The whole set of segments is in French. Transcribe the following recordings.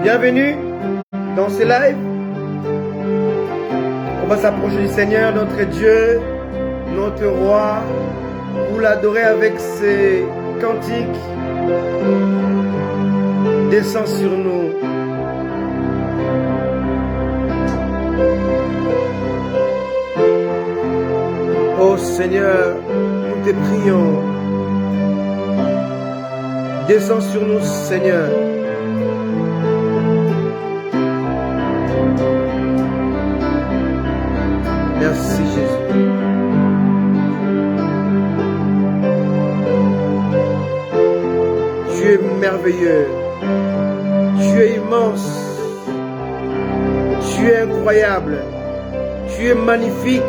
Bienvenue dans ce live. On va s'approcher du Seigneur, notre Dieu, notre Roi, pour l'adorer avec ses cantiques. Descends sur nous. Ô Seigneur, nous te prions. Descends sur nous, Seigneur. Merci Jésus. Tu es merveilleux. Tu es immense. Tu es incroyable. Tu es magnifique.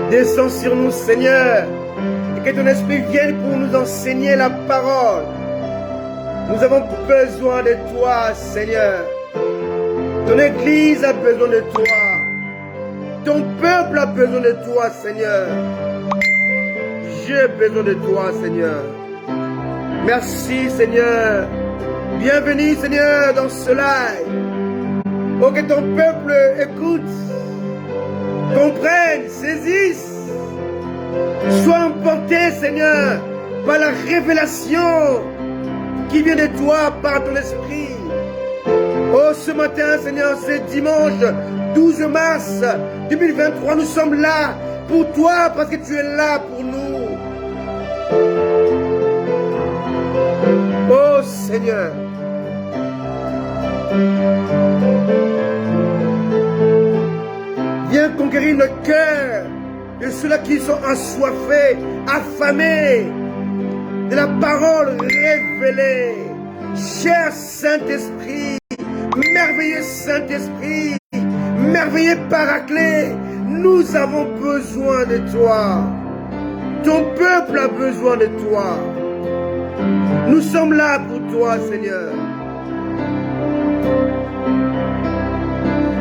Descends sur nous, Seigneur. Et que ton esprit vienne pour nous enseigner la parole. Nous avons besoin de toi, Seigneur. Ton Église a besoin de toi. Ton peuple a besoin de toi, Seigneur. J'ai besoin de toi, Seigneur. Merci, Seigneur. Bienvenue, Seigneur, dans ce live. Oh, que ton peuple écoute, comprenne, saisisse, soit emporté, Seigneur, par la révélation qui vient de toi, par ton esprit. Oh, ce matin, Seigneur, c'est dimanche 12 mars 2023, nous sommes là pour toi parce que tu es là pour nous. Oh Seigneur, viens conquérir le cœur de ceux-là qui sont assoiffés, affamés de la parole révélée. Cher Saint-Esprit, merveilleux Saint-Esprit, merveilleux Paraclet, nous avons besoin de toi. Ton peuple a besoin de toi. Nous sommes là pour toi, Seigneur.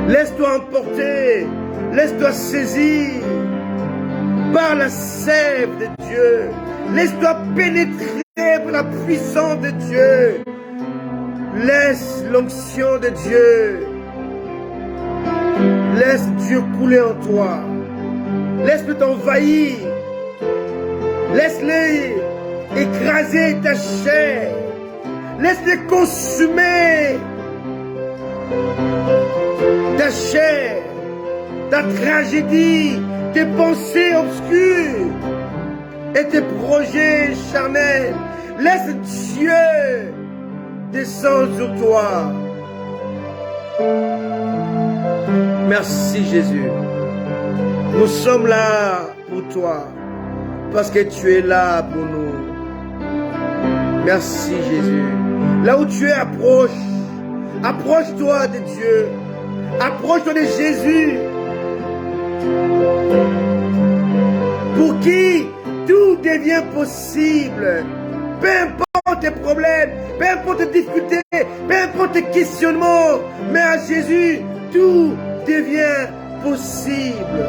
Laisse-toi emporter, laisse-toi saisir par la sève de Dieu. Laisse-toi pénétrer par la puissance de Dieu. Laisse l'onction de Dieu. Laisse Dieu couler en toi. Laisse-le t'envahir. Laisse-le écraser ta chair. Laisse-le consumer ta chair, ta tragédie, tes pensées obscures et tes projets charnels. Laisse Dieu descendre sur toi. Merci Jésus. Nous sommes là pour toi parce que tu es là pour nous. Merci Jésus. Là où tu es, approche. Approche-toi de Dieu. Approche-toi de Jésus. Pour qui tout devient possible. Peu importe tes problèmes, peu importe tes difficultés, peu importe tes questionnements, mais à Jésus, tout devient possible.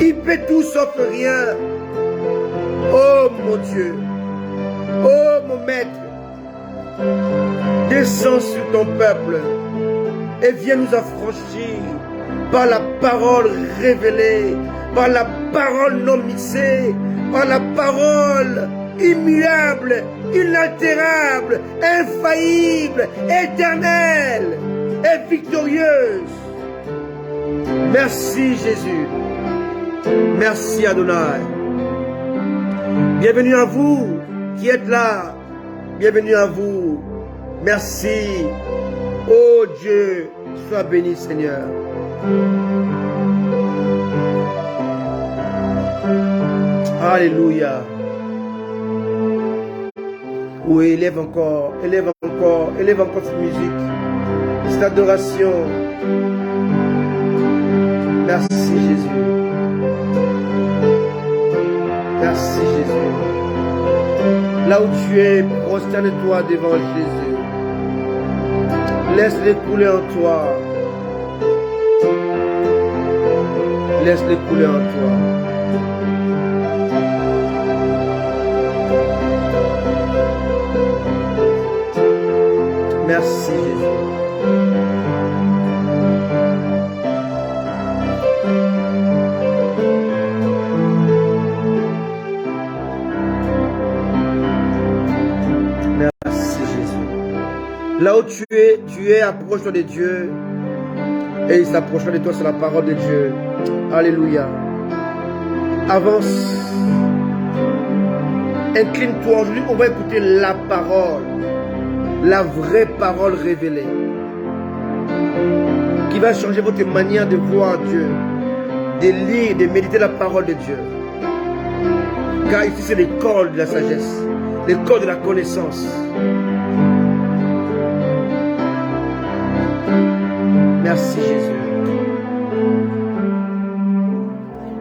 Il peut tout sauf rien. Oh mon Dieu, oh mon Maître, descends sur ton peuple et viens nous affranchir par la parole révélée, par la parole non mixée, par la parole immuable, inaltérable, infaillible, éternelle et victorieuse. Merci Jésus. Merci Adonai. Bienvenue à vous qui êtes là. Bienvenue à vous. Merci. Oh Dieu, sois béni Seigneur. Alléluia. Oui, élève encore cette musique, cette adoration. Merci Jésus. Merci Jésus. Là où tu es, prosterne-toi devant Jésus. Laisse-le couler en toi. Laisse-le couler en toi. Merci Jésus. Merci Jésus. Là où tu es, approche-toi de Dieu. Et il s'approchera de toi sur la parole de Dieu. Alléluia. Avance. Incline-toi. Aujourd'hui, on va écouter la parole. La vraie parole révélée. Qui va changer votre manière de voir Dieu. De lire, de méditer la parole de Dieu. Car ici, c'est l'école de la sagesse. L'école de la connaissance. Merci Jésus.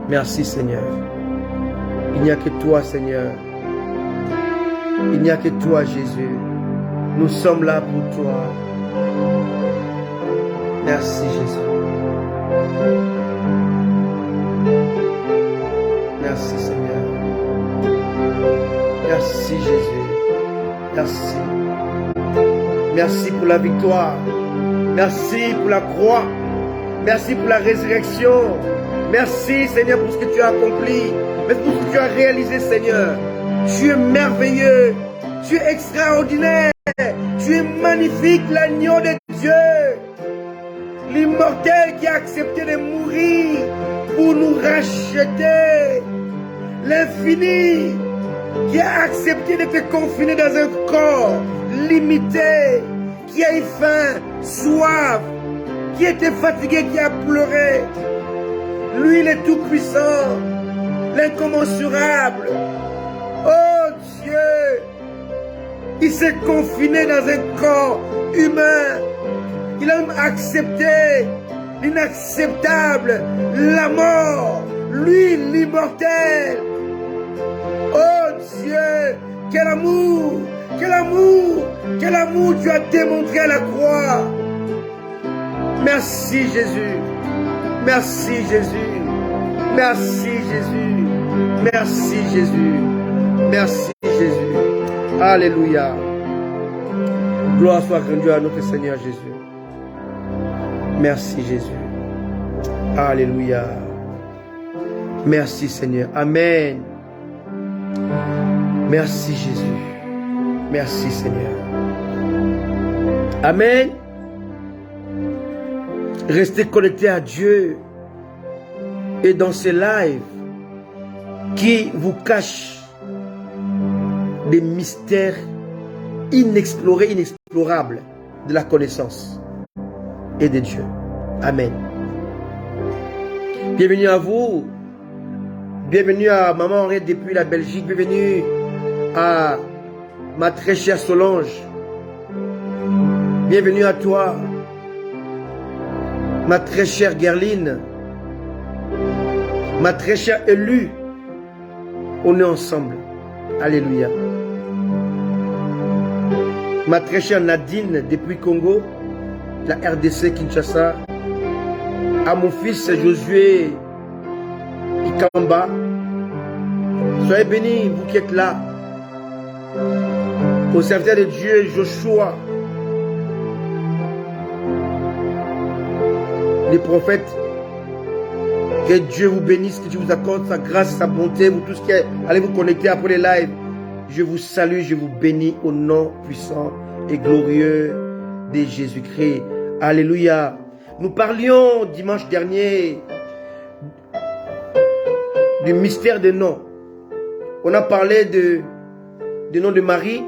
Merci Seigneur. Il n'y a que toi Seigneur. Il n'y a que toi Jésus. Nous sommes là pour toi. Merci Jésus. Merci Seigneur. Merci Jésus. Merci. Merci pour la victoire. Merci pour la croix. Merci pour la résurrection. Merci Seigneur pour ce que tu as accompli. Merci pour ce que tu as réalisé Seigneur. Tu es merveilleux. Tu es extraordinaire. Tu es magnifique, l'agneau de Dieu. L'immortel qui a accepté de mourir pour nous racheter. L'infini qui a accepté de te confiner dans un corps limité. Qui a eu faim, soif, qui était fatigué, qui a pleuré. Lui, le tout-puissant, l'incommensurable. Oh Dieu, il s'est confiné dans un corps humain. Il a même accepté l'inacceptable, la mort. Lui, l'immortel. Oh Dieu, quel amour! Quel amour! Quel amour tu as démontré à la croix! Merci Jésus! Merci Jésus! Merci Jésus! Merci Jésus! Merci Jésus! Alléluia! Gloire soit rendue à notre Seigneur Jésus! Merci Jésus! Alléluia! Merci Seigneur! Amen! Merci Jésus! Merci Seigneur. Amen. Restez connectés à Dieu et dans ces lives qui vous cachent des mystères inexplorés, inexplorables de la connaissance et de Dieu. Amen. Bienvenue à vous. Bienvenue à Maman Henriette depuis la Belgique. Bienvenue à ma très chère Solange, bienvenue à toi. Ma très chère Gerline, ma très chère Élue, on est ensemble. Alléluia. Ma très chère Nadine depuis Congo, la RDC Kinshasa. À mon fils Josué Ikamba, soyez bénis, vous qui êtes là. Au serviteur de Dieu, Joshua, les prophètes, que Dieu vous bénisse, que Dieu vous accorde sa grâce, sa bonté, vous tous qui allez vous connecter après les lives. Je vous salue, je vous bénis au nom puissant et glorieux de Jésus-Christ. Alléluia. Nous parlions dimanche dernier du mystère des noms. On a parlé du nom de Marie,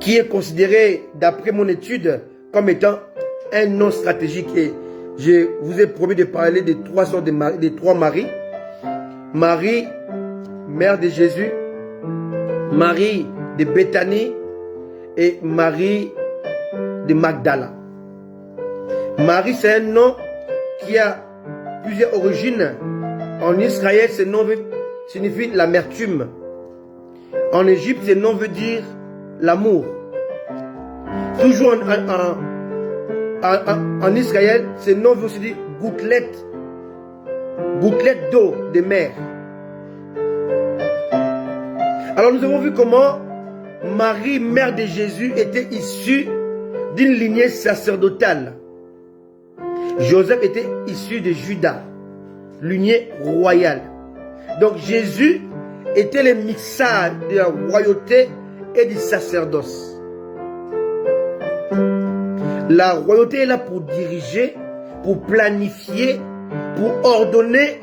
qui est considéré, d'après mon étude, comme étant un nom stratégique. Et je vous ai promis de parler des trois sortes des trois Maries. Marie, mère de Jésus, Marie de Béthanie et Marie de Magdala. Marie, c'est un nom qui a plusieurs origines. En Israël, ce nom signifie l'amertume. En Égypte, ce nom veut dire l'amour. Toujours en Israël, ce nom veut aussi dire gouttelette. Gouttelette d'eau de mer. Alors nous avons vu comment Marie, mère de Jésus, était issue d'une lignée sacerdotale. Joseph était issu de Juda, lignée royale. Donc Jésus était le mixage de la royauté et du sacerdoce. La royauté est là pour diriger, pour planifier, pour ordonner,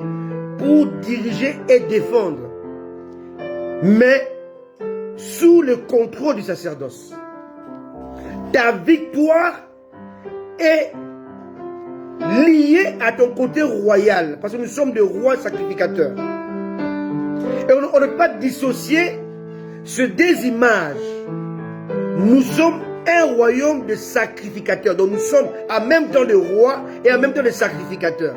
pour diriger et défendre. Mais sous le contrôle du sacerdoce. Ta victoire est liée à ton côté royal, parce que nous sommes des rois sacrificateurs. Et on ne peut pas dissocier ces deux images. Nous sommes un royaume de sacrificateurs. Donc nous sommes en même temps des rois et en même temps des sacrificateurs.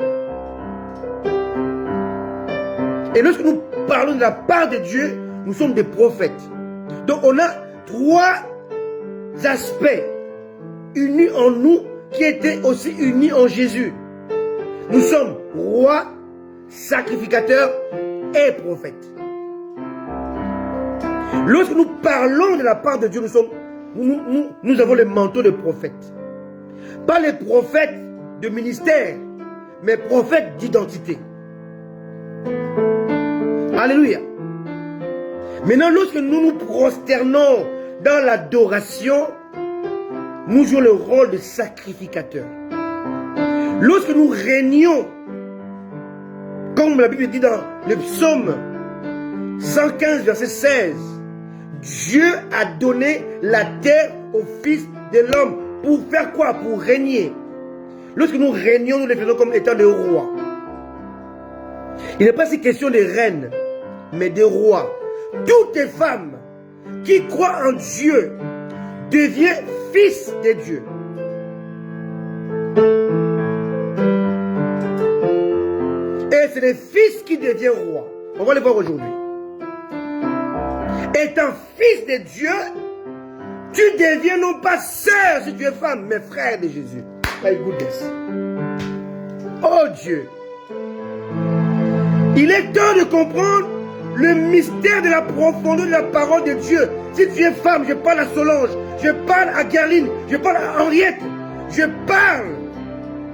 Et lorsque nous parlons de la part de Dieu, nous sommes des prophètes. Donc on a trois aspects unis en nous qui étaient aussi unis en Jésus. Nous sommes rois, sacrificateurs et prophètes. Lorsque nous parlons de la part de Dieu, nous avons le manteau de prophète. Pas les prophètes de ministère, mais prophètes d'identité. Alléluia. Maintenant, lorsque nous nous prosternons dans l'adoration, nous jouons le rôle de sacrificateur. Lorsque nous régnons, comme la Bible dit dans le psaume 115, verset 16, Dieu a donné la terre au Fils de l'homme. Pour faire quoi? Pour régner. Lorsque nous régnons, nous les faisons comme étant des rois. Il n'est pas si question de reines, mais de rois. Toutes les femmes qui croient en Dieu deviennent fils de Dieu. Et c'est le fils qui devient roi. On va le voir aujourd'hui. Étant fils de Dieu, tu deviens non pas sœur si tu es femme, mais frère de Jésus. My goodness. Oh Dieu. Il est temps de comprendre le mystère de la profondeur de la parole de Dieu. Si tu es femme, je parle à Solange, je parle à Gerline, je parle à Henriette, je parle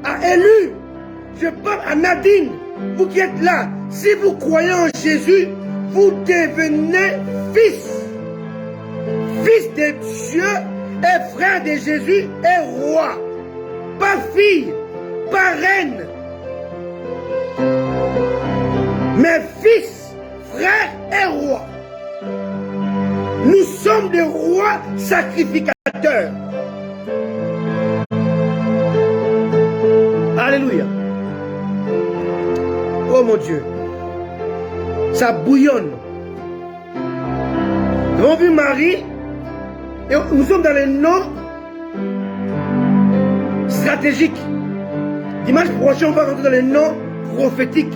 à Élu, je parle à Nadine. Vous qui êtes là, si vous croyez en Jésus, vous devenez fils. Fils de Dieu et frère de Jésus et roi. Pas fille, pas reine, mais fils, frère et roi. Nous sommes des rois sacrificateurs. Alléluia. Oh mon Dieu. Ça bouillonne. Nous avons vu Marie. Et nous sommes dans les noms stratégiques. Dimanche prochain, on va rentrer dans les noms prophétiques.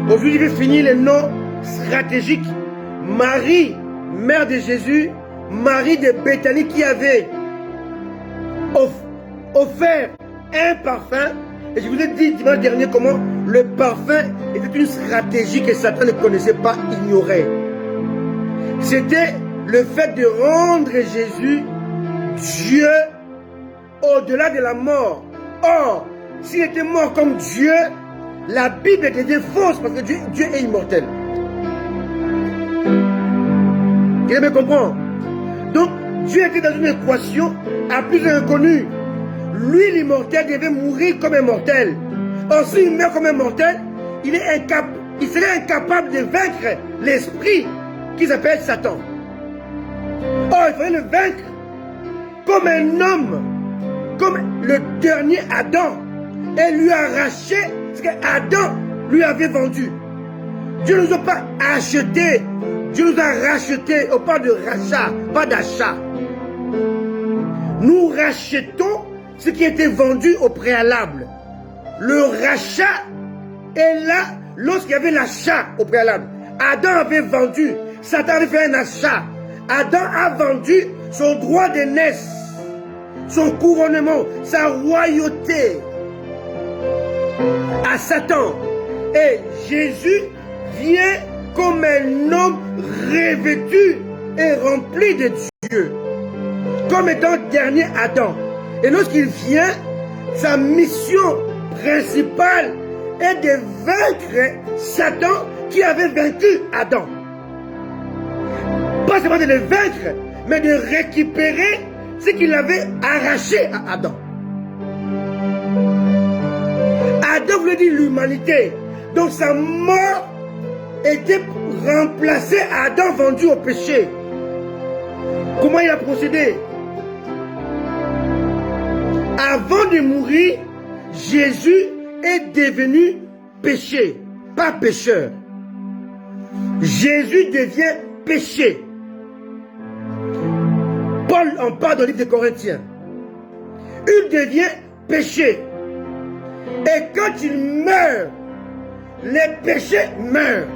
Aujourd'hui, je vais finir les noms stratégiques. Marie, mère de Jésus, Marie de Béthanie qui avait offert un parfum. Et je vous ai dit dimanche dernier comment le parfum était une stratégie que Satan ne connaissait pas, ignorait. C'était le fait de rendre Jésus Dieu au-delà de la mort. Or, s'il était mort comme Dieu, la Bible était fausse parce que Dieu est immortel. Vous me comprendre? Donc, Dieu était dans une équation à plus inconnue. Lui, l'immortel, devait mourir comme un mortel. Or, s'il meurt comme un mortel, il serait incapable de vaincre l'esprit qui s'appelle Satan. Or, il fallait le vaincre comme un homme, comme le dernier Adam, et lui arracher ce qu'Adam lui avait vendu. Dieu ne nous a pas achetés, Dieu nous a rachetés. On parle de rachat, pas d'achat. Nous rachetons ce qui était vendu au préalable. Le rachat est là lorsqu'il y avait l'achat au préalable. Adam avait vendu, Satan avait fait un achat. Adam a vendu son droit d'aînesse, son couronnement, sa royauté à Satan. Et Jésus vient comme un homme revêtu et rempli de Dieu. comme étant dernier Adam. Et lorsqu'il vient, sa mission principale est de vaincre Satan qui avait vaincu Adam. Pas seulement de le vaincre, mais de récupérer ce qu'il avait arraché à Adam. Adam voulait dire l'humanité. Donc sa mort était remplacée à Adam vendu au péché. Comment il a procédé? Avant de mourir, Jésus est devenu péché, pas pécheur. Jésus devient péché. Paul en parle dans le livre de Corinthiens. Il devient péché. Et quand il meurt, les péchés meurent.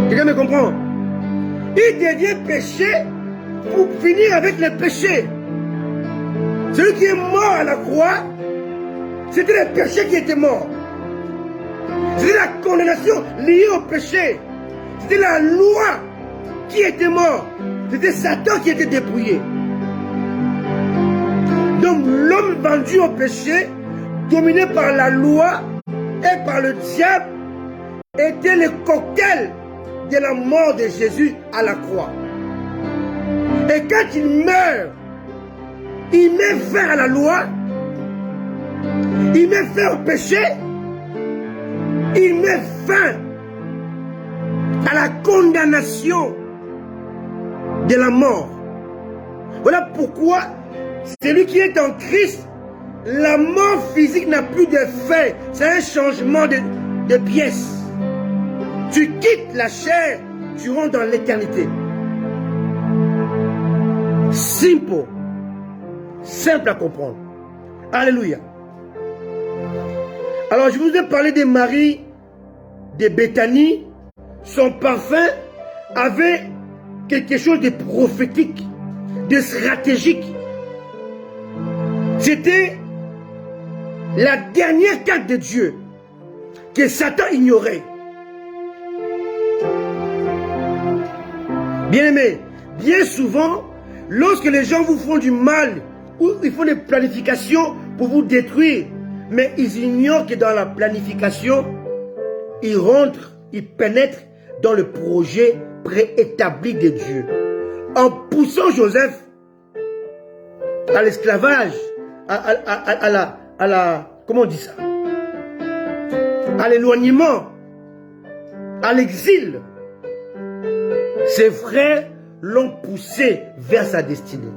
Quelqu'un me comprend? Il devient péché pour finir avec les péchés. Celui qui est mort à la croix, c'était le péché qui était mort. C'était la condamnation liée au péché. C'était la loi qui était morte. C'était Satan qui était dépouillé. Donc l'homme vendu au péché, dominé par la loi et par le diable, était le cocktail de la mort de Jésus à la croix. Et quand il meurt, il met fin à la loi, il met fin au péché, il met fin à la condamnation de la mort. Voilà pourquoi celui qui est en Christ, la mort physique n'a plus d'effet. C'est un changement de pièce. Tu quittes la chair, tu rentres dans l'éternité. Simple. Simple à comprendre. Alléluia. Alors je vous ai parlé de Marie de Béthanie. Son parfum avait quelque chose de prophétique, de stratégique. C'était la dernière carte de Dieu que Satan ignorait. Bien-aimés, bien souvent, lorsque les gens vous font du mal, ou ils font des planifications pour vous détruire, mais ils ignorent que dans la planification, ils rentrent, ils pénètrent dans le projet préétabli de Dieu. En poussant Joseph à l'esclavage, à la, comment on dit ça? À l'éloignement, à l'exil, ses frères l'ont poussé vers sa destinée.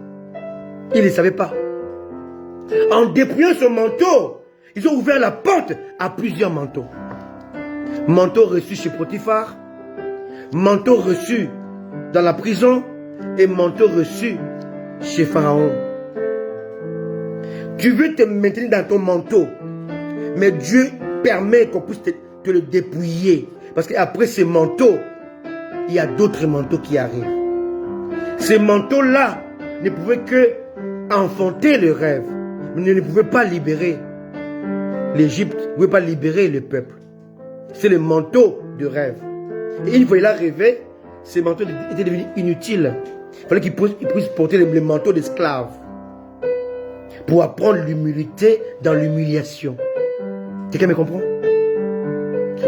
Il ne savait pas. En dépouillant son manteau, ils ont ouvert la porte à plusieurs manteaux. Manteau reçu chez Potiphar, manteau reçu dans la prison et manteau reçu chez Pharaon. Tu veux te maintenir dans ton manteau, mais Dieu permet qu'on puisse te le dépouiller. Parce qu'après ces manteaux, il y a d'autres manteaux qui arrivent. Ces manteaux-là ne pouvaient que enfanter le rêve, mais ne pouvaient pas libérer l'Égypte, ne pouvaient pas libérer le peuple. C'est le manteau de rêve. Et une fois il a rêvé, ces manteaux étaient devenus inutiles. Il fallait qu'il puisse porter les manteaux d'esclaves pour apprendre l'humilité dans l'humiliation. Quelqu'un me comprend?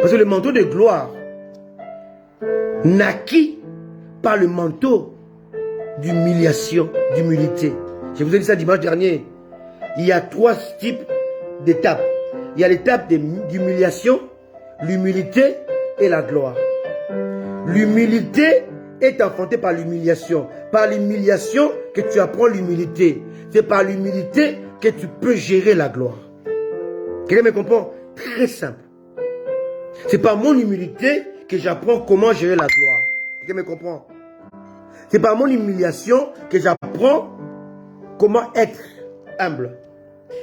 Parce que le manteau de gloire naquit par le manteau d'humiliation, d'humilité. Je vous ai dit ça dimanche dernier. Il y a 3 types d'étapes. Il y a l'étape d'humiliation, l'humilité et la gloire. L'humilité est enfantée par l'humiliation. Par l'humiliation que tu apprends l'humilité. C'est par l'humilité que tu peux gérer la gloire. Quelqu'un me comprend? Très simple. C'est par mon humilité que j'apprends comment gérer la gloire. Quelqu'un me comprend? C'est par mon humiliation que j'apprends comment être humble.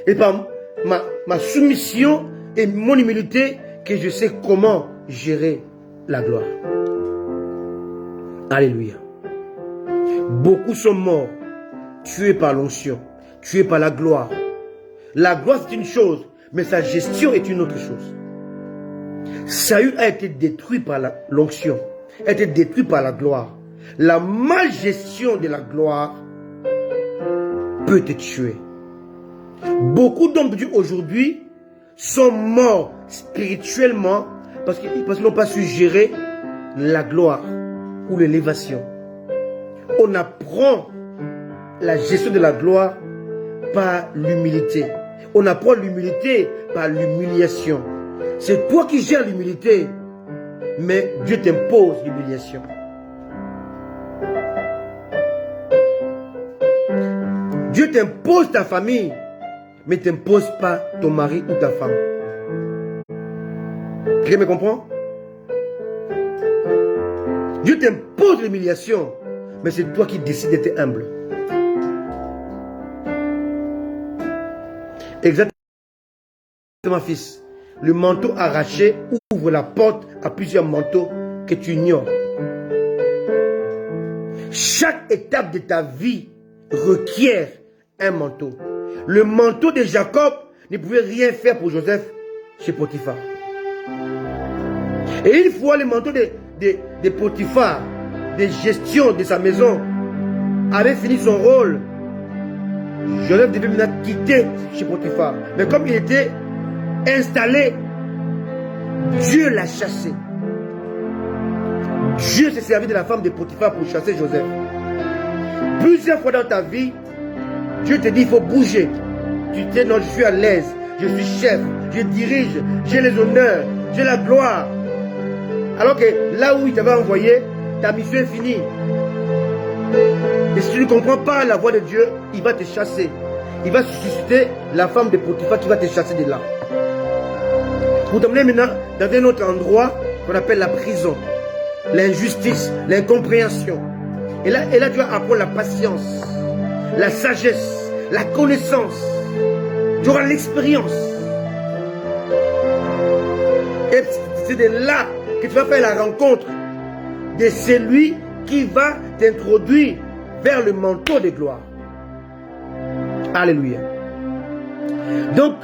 Et par ma soumission et mon humilité que je sais comment gérer la gloire. Alléluia. Beaucoup sont morts, tués par l'onction, tués par la gloire. La gloire c'est une chose, mais sa gestion est une autre chose. Saül a été détruit par l'onction, a été détruit par la gloire. La malgestion de la gloire peut te tuer. Beaucoup d'hommes de Dieu aujourd'hui sont morts spirituellement parce qu'ils n'ont pas su gérer la gloire ou l'élévation. On apprend la gestion de la gloire par l'humilité. On apprend l'humilité par l'humiliation. C'est toi qui gères l'humilité, mais Dieu t'impose l'humiliation. Dieu t'impose ta famille, mais ne t'impose pas ton mari ou ta femme. Tu me comprends? Dieu t'impose l'humiliation, mais c'est toi qui décides d'être humble. Exactement, fils. Le manteau arraché ouvre la porte à plusieurs manteaux que tu ignores. Chaque étape de ta vie requiert un manteau. Le manteau de Jacob ne pouvait rien faire pour Joseph chez Potiphar. Et une fois le manteau de Potiphar, de gestion de sa maison, avait fini son rôle, Joseph devait maintenant quitter chez Potiphar. Mais comme il était installé, Dieu l'a chassé. Dieu s'est servi de la femme de Potiphar pour chasser Joseph. Plusieurs fois dans ta vie, Dieu te dit il faut bouger. Tu dis non, je suis à l'aise, je suis chef, je dirige, j'ai les honneurs, j'ai la gloire. Alors que là où il t'avait envoyé, ta mission est finie. Et si tu ne comprends pas la voix de Dieu, il va te chasser. Il va susciter la femme de Potiphar qui va te chasser de là. Pour t'emmener maintenant dans un autre endroit qu'on appelle la prison. L'injustice, l'incompréhension. Et là, tu vas apprendre la patience, la sagesse, la connaissance. Tu auras l'expérience. Et c'est de là que tu vas faire la rencontre de celui qui va t'introduire vers le manteau de gloire. Alléluia. Donc,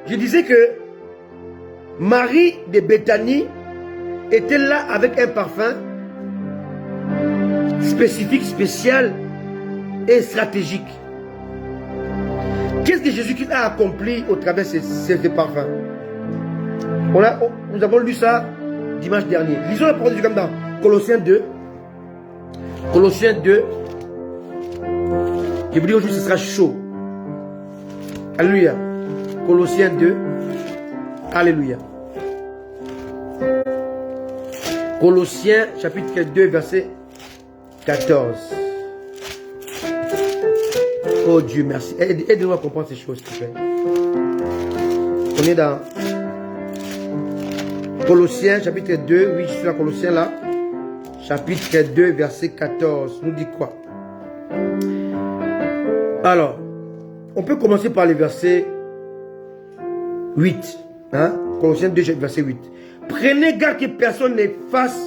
je disais que Marie de Béthanie était là avec un parfum spécifique, spécial et stratégique. Qu'est-ce que Jésus-Christ a accompli au travers de ces parfums? Nous avons lu ça dimanche dernier. Lisons la parole de Dieu comme dans Colossiens 2. Colossiens 2. Je vous dis aujourd'hui, ce sera chaud. Alléluia. Colossiens 2. Alléluia. Colossiens chapitre 2 verset 14. Oh Dieu, merci. Aide-nous à comprendre ces choses, s'il te plaît. On est dans Colossiens chapitre 2. Oui, je suis dans Colossiens là. Chapitre 2 verset 14. Nous dit quoi? Alors, on peut commencer par le verset 8. Hein? Colossiens 2 verset 8. Prenez garde que personne ne fasse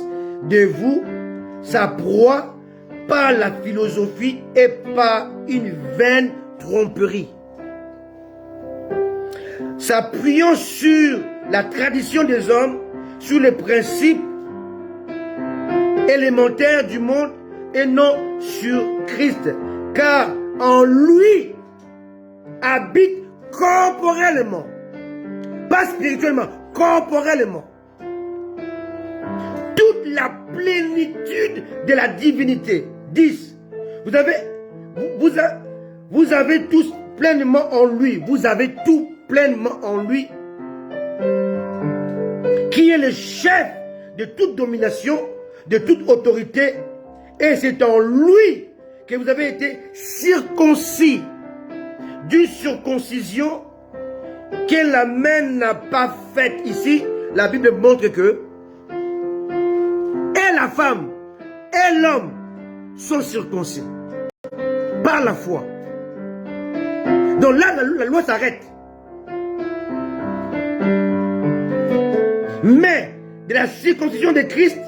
de vous sa proie par la philosophie et par une vaine tromperie. S'appuyant sur la tradition des hommes, sur les principes élémentaires du monde et non sur Christ. Car en lui habite corporellement, pas spirituellement, corporellement, toute la plénitude de la divinité. 10. Vous avez tous pleinement en lui. Vous avez tout pleinement en lui, qui est le chef de toute domination, de toute autorité. Et c'est en lui que vous avez été circoncis d'une circoncision que la main n'a pas faite. Ici, la Bible montre que et la femme et l'homme sont circoncis par la foi. Donc là, la loi s'arrête. Mais de la circoncision de Christ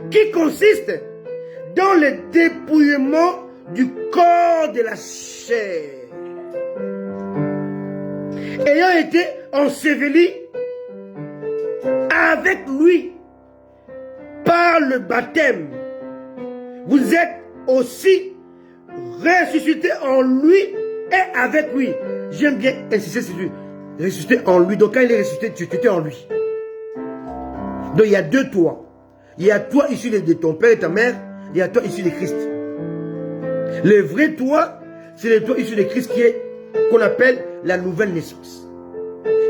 qui consiste dans le dépouillement du corps de la chair, ayant été enseveli avec lui par le baptême, vous êtes aussi ressuscité en lui et avec lui. J'aime bien insister sur lui. Ressuscité en lui. Donc quand il est ressuscité, tu étais en lui. Donc il y a deux toi. Il y a toi issu de ton père et ta mère. Il y a toi issu de Christ. Le vrai toi, c'est le toi issu de Christ qu'on appelle la nouvelle naissance.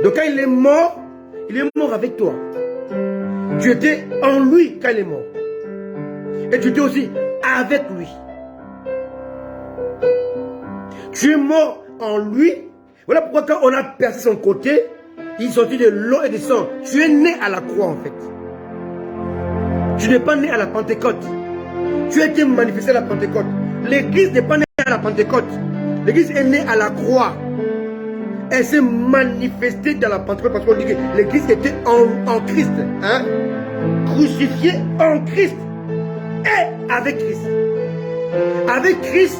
Donc quand il est mort avec toi. Tu étais en lui quand il est mort. Et tu étais aussi avec lui. Tu es mort en lui. Voilà pourquoi quand on a percé son côté, il est sorti de l'eau et du sang. Tu es né à la croix en fait. Tu n'es pas né à la Pentecôte. Tu as été manifesté à la Pentecôte. L'église n'est pas née à la Pentecôte. L'église est née à la croix. Elle s'est manifestée dans la Pentecôte parce qu'on dit que l'église était en Christ. Hein? Crucifiée en Christ. Et avec Christ. Avec Christ,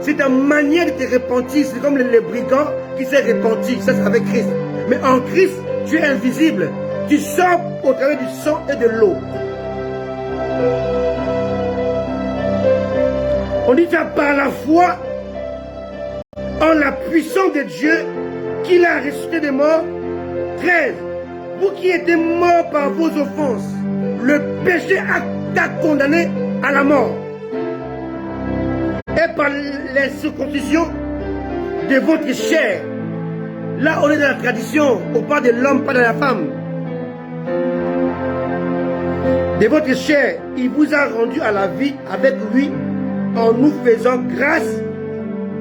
c'est ta manière de te repentir. C'est comme les brigands qui s'est repenti. Ça, c'est avec Christ. Mais en Christ, tu es invisible. Tu sors au travers du sang et de l'eau. On dit ça par la foi en la puissance de Dieu qu'il a ressuscité des morts. 13. Vous qui étiez morts par vos offenses, le péché t'a condamné à la mort. Et par les circoncisions de votre chair. Là, on est dans la tradition. On parle de l'homme, pas de la femme. De votre chair, il vous a rendu à la vie avec lui en nous faisant grâce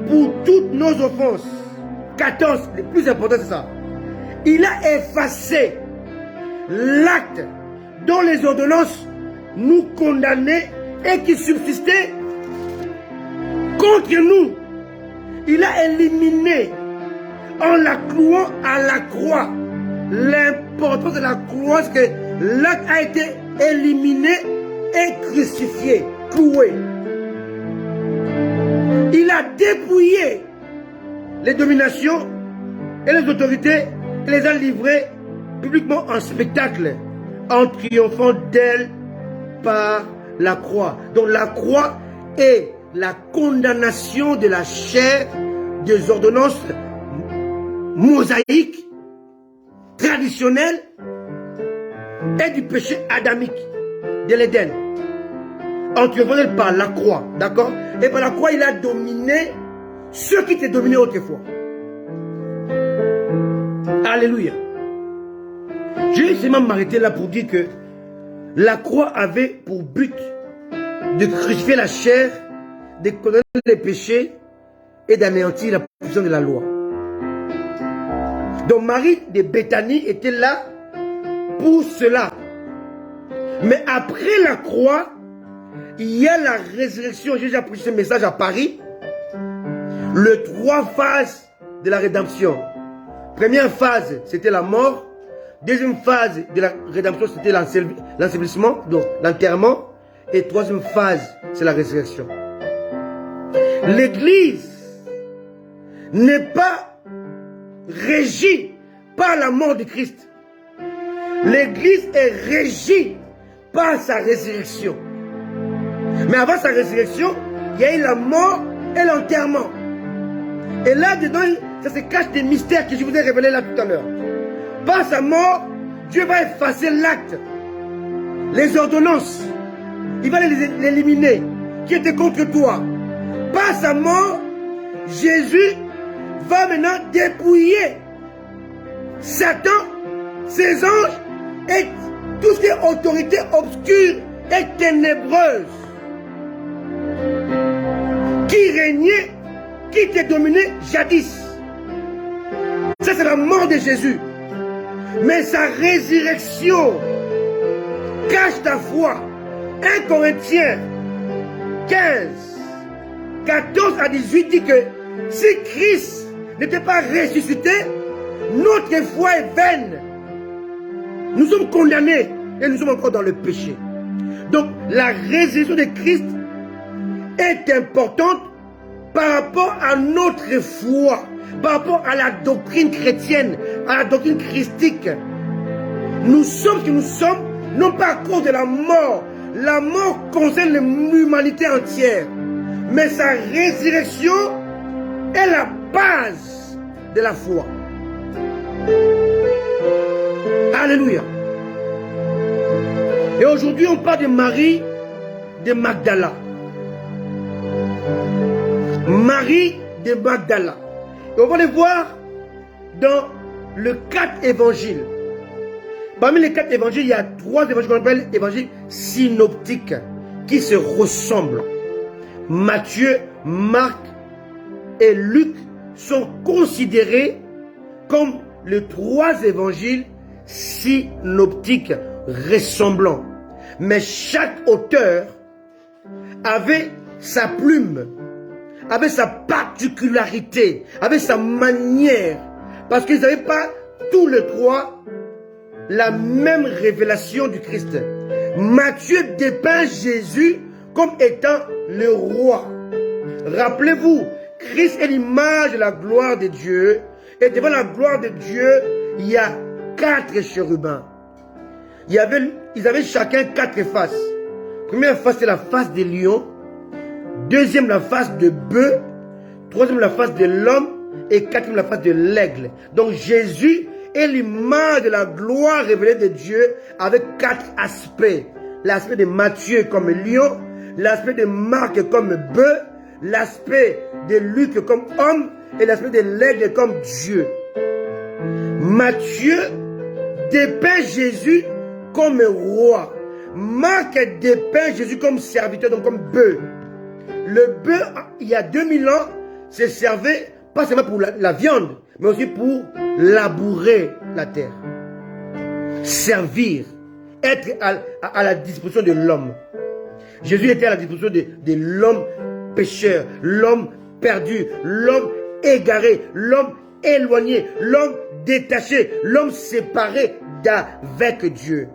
pour toutes nos offenses. 14, le plus important c'est ça. Il a effacé l'acte dont les ordonnances nous condamnaient et qui subsistait contre nous. Il a éliminé en la clouant à la croix. L'importance de la croix, c'est que l'acte a été éliminé et crucifié, cloué. Il a dépouillé les dominations et les autorités et les a livrées publiquement en spectacle, en triomphant d'elles par la croix. Donc la croix est la condamnation de la chair, des ordonnances mosaïques, traditionnelles et du péché adamique de l'Éden. En triomphant d'elles par la croix, d'accord? Et par la croix, il a dominé ceux qui étaient dominés autrefois. Alléluia. Je vais seulement m'arrêter là pour dire que la croix avait pour but de crucifier la chair, de condamner les péchés et d'anéantir la puissance de la loi. Donc Marie de Béthanie était là pour cela. Mais après la croix, il y a la résurrection. J'ai déjà prêché ce message à Paris. Les 3 phases de la rédemption. Première phase, c'était la mort. Deuxième phase de la rédemption, c'était l'ensevelissement, donc l'enterrement. Et troisième phase, c'est la résurrection. L'église n'est pas régie par la mort de Christ. L'église est régie par sa résurrection. Mais avant sa résurrection, il y a eu la mort et l'enterrement. Et là-dedans, ça se cache des mystères que je vous ai révélés là tout à l'heure. Par sa mort, Dieu va effacer l'acte, les ordonnances. Il va les éliminer, qui étaient contre toi. Par sa mort, Jésus va maintenant dépouiller Satan, ses anges et tout ce qui est autorité obscure et ténébreuse qui régnait, qui était dominé jadis. Ça, c'est la mort de Jésus. Mais sa résurrection cache ta foi. 1 Corinthiens 15, 14 à 18 dit que si Christ n'était pas ressuscité, notre foi est vaine. Nous sommes condamnés et nous sommes encore dans le péché. Donc la résurrection de Christ est importante par rapport à notre foi, par rapport à la doctrine chrétienne, à la doctrine christique. Nous sommes ce que nous sommes, non pas à cause de la mort la mort concerne l'humanité entière. Mais sa résurrection est la base de la foi. Alléluia. Et aujourd'hui, on parle de Marie de Magdala. Marie de Magdala. Et on va les voir dans le 4 évangiles. Parmi les 4 évangiles, il y a 3 évangiles qu'on appelle évangiles synoptiques qui se ressemblent. Matthieu, Marc et Luc sont considérés comme les 3 évangiles synoptiques ressemblants. Mais chaque auteur avait sa plume, avait sa particularité, avait sa manière. Parce qu'ils n'avaient pas tous les 3 la même révélation du Christ. Matthieu dépeint Jésus comme étant le roi. Rappelez-vous, Christ est l'image de la gloire de Dieu. Et devant la gloire de Dieu, il y a 4 chérubins. Ils avaient chacun 4 faces. Première face, c'est la face des lions. Deuxième, la face de bœuf. Troisième, la face de l'homme. Et quatrième, la face de l'aigle. Donc Jésus est l'image de la gloire révélée de Dieu avec 4 aspects. L'aspect de Matthieu comme lion, l'aspect de Marc comme bœuf, l'aspect de Luc comme homme et l'aspect de l'aigle comme Dieu. Matthieu dépeint Jésus comme roi. Marc dépeint Jésus comme serviteur, donc comme bœuf. Le bœuf, il y a 2000 ans, se servait pas seulement pour la viande, mais aussi pour labourer la terre. Servir, être à la disposition de l'homme. Jésus était à la disposition de l'homme pécheur, l'homme perdu, l'homme égaré, l'homme éloigné, l'homme détaché, l'homme séparé d'avec Dieu.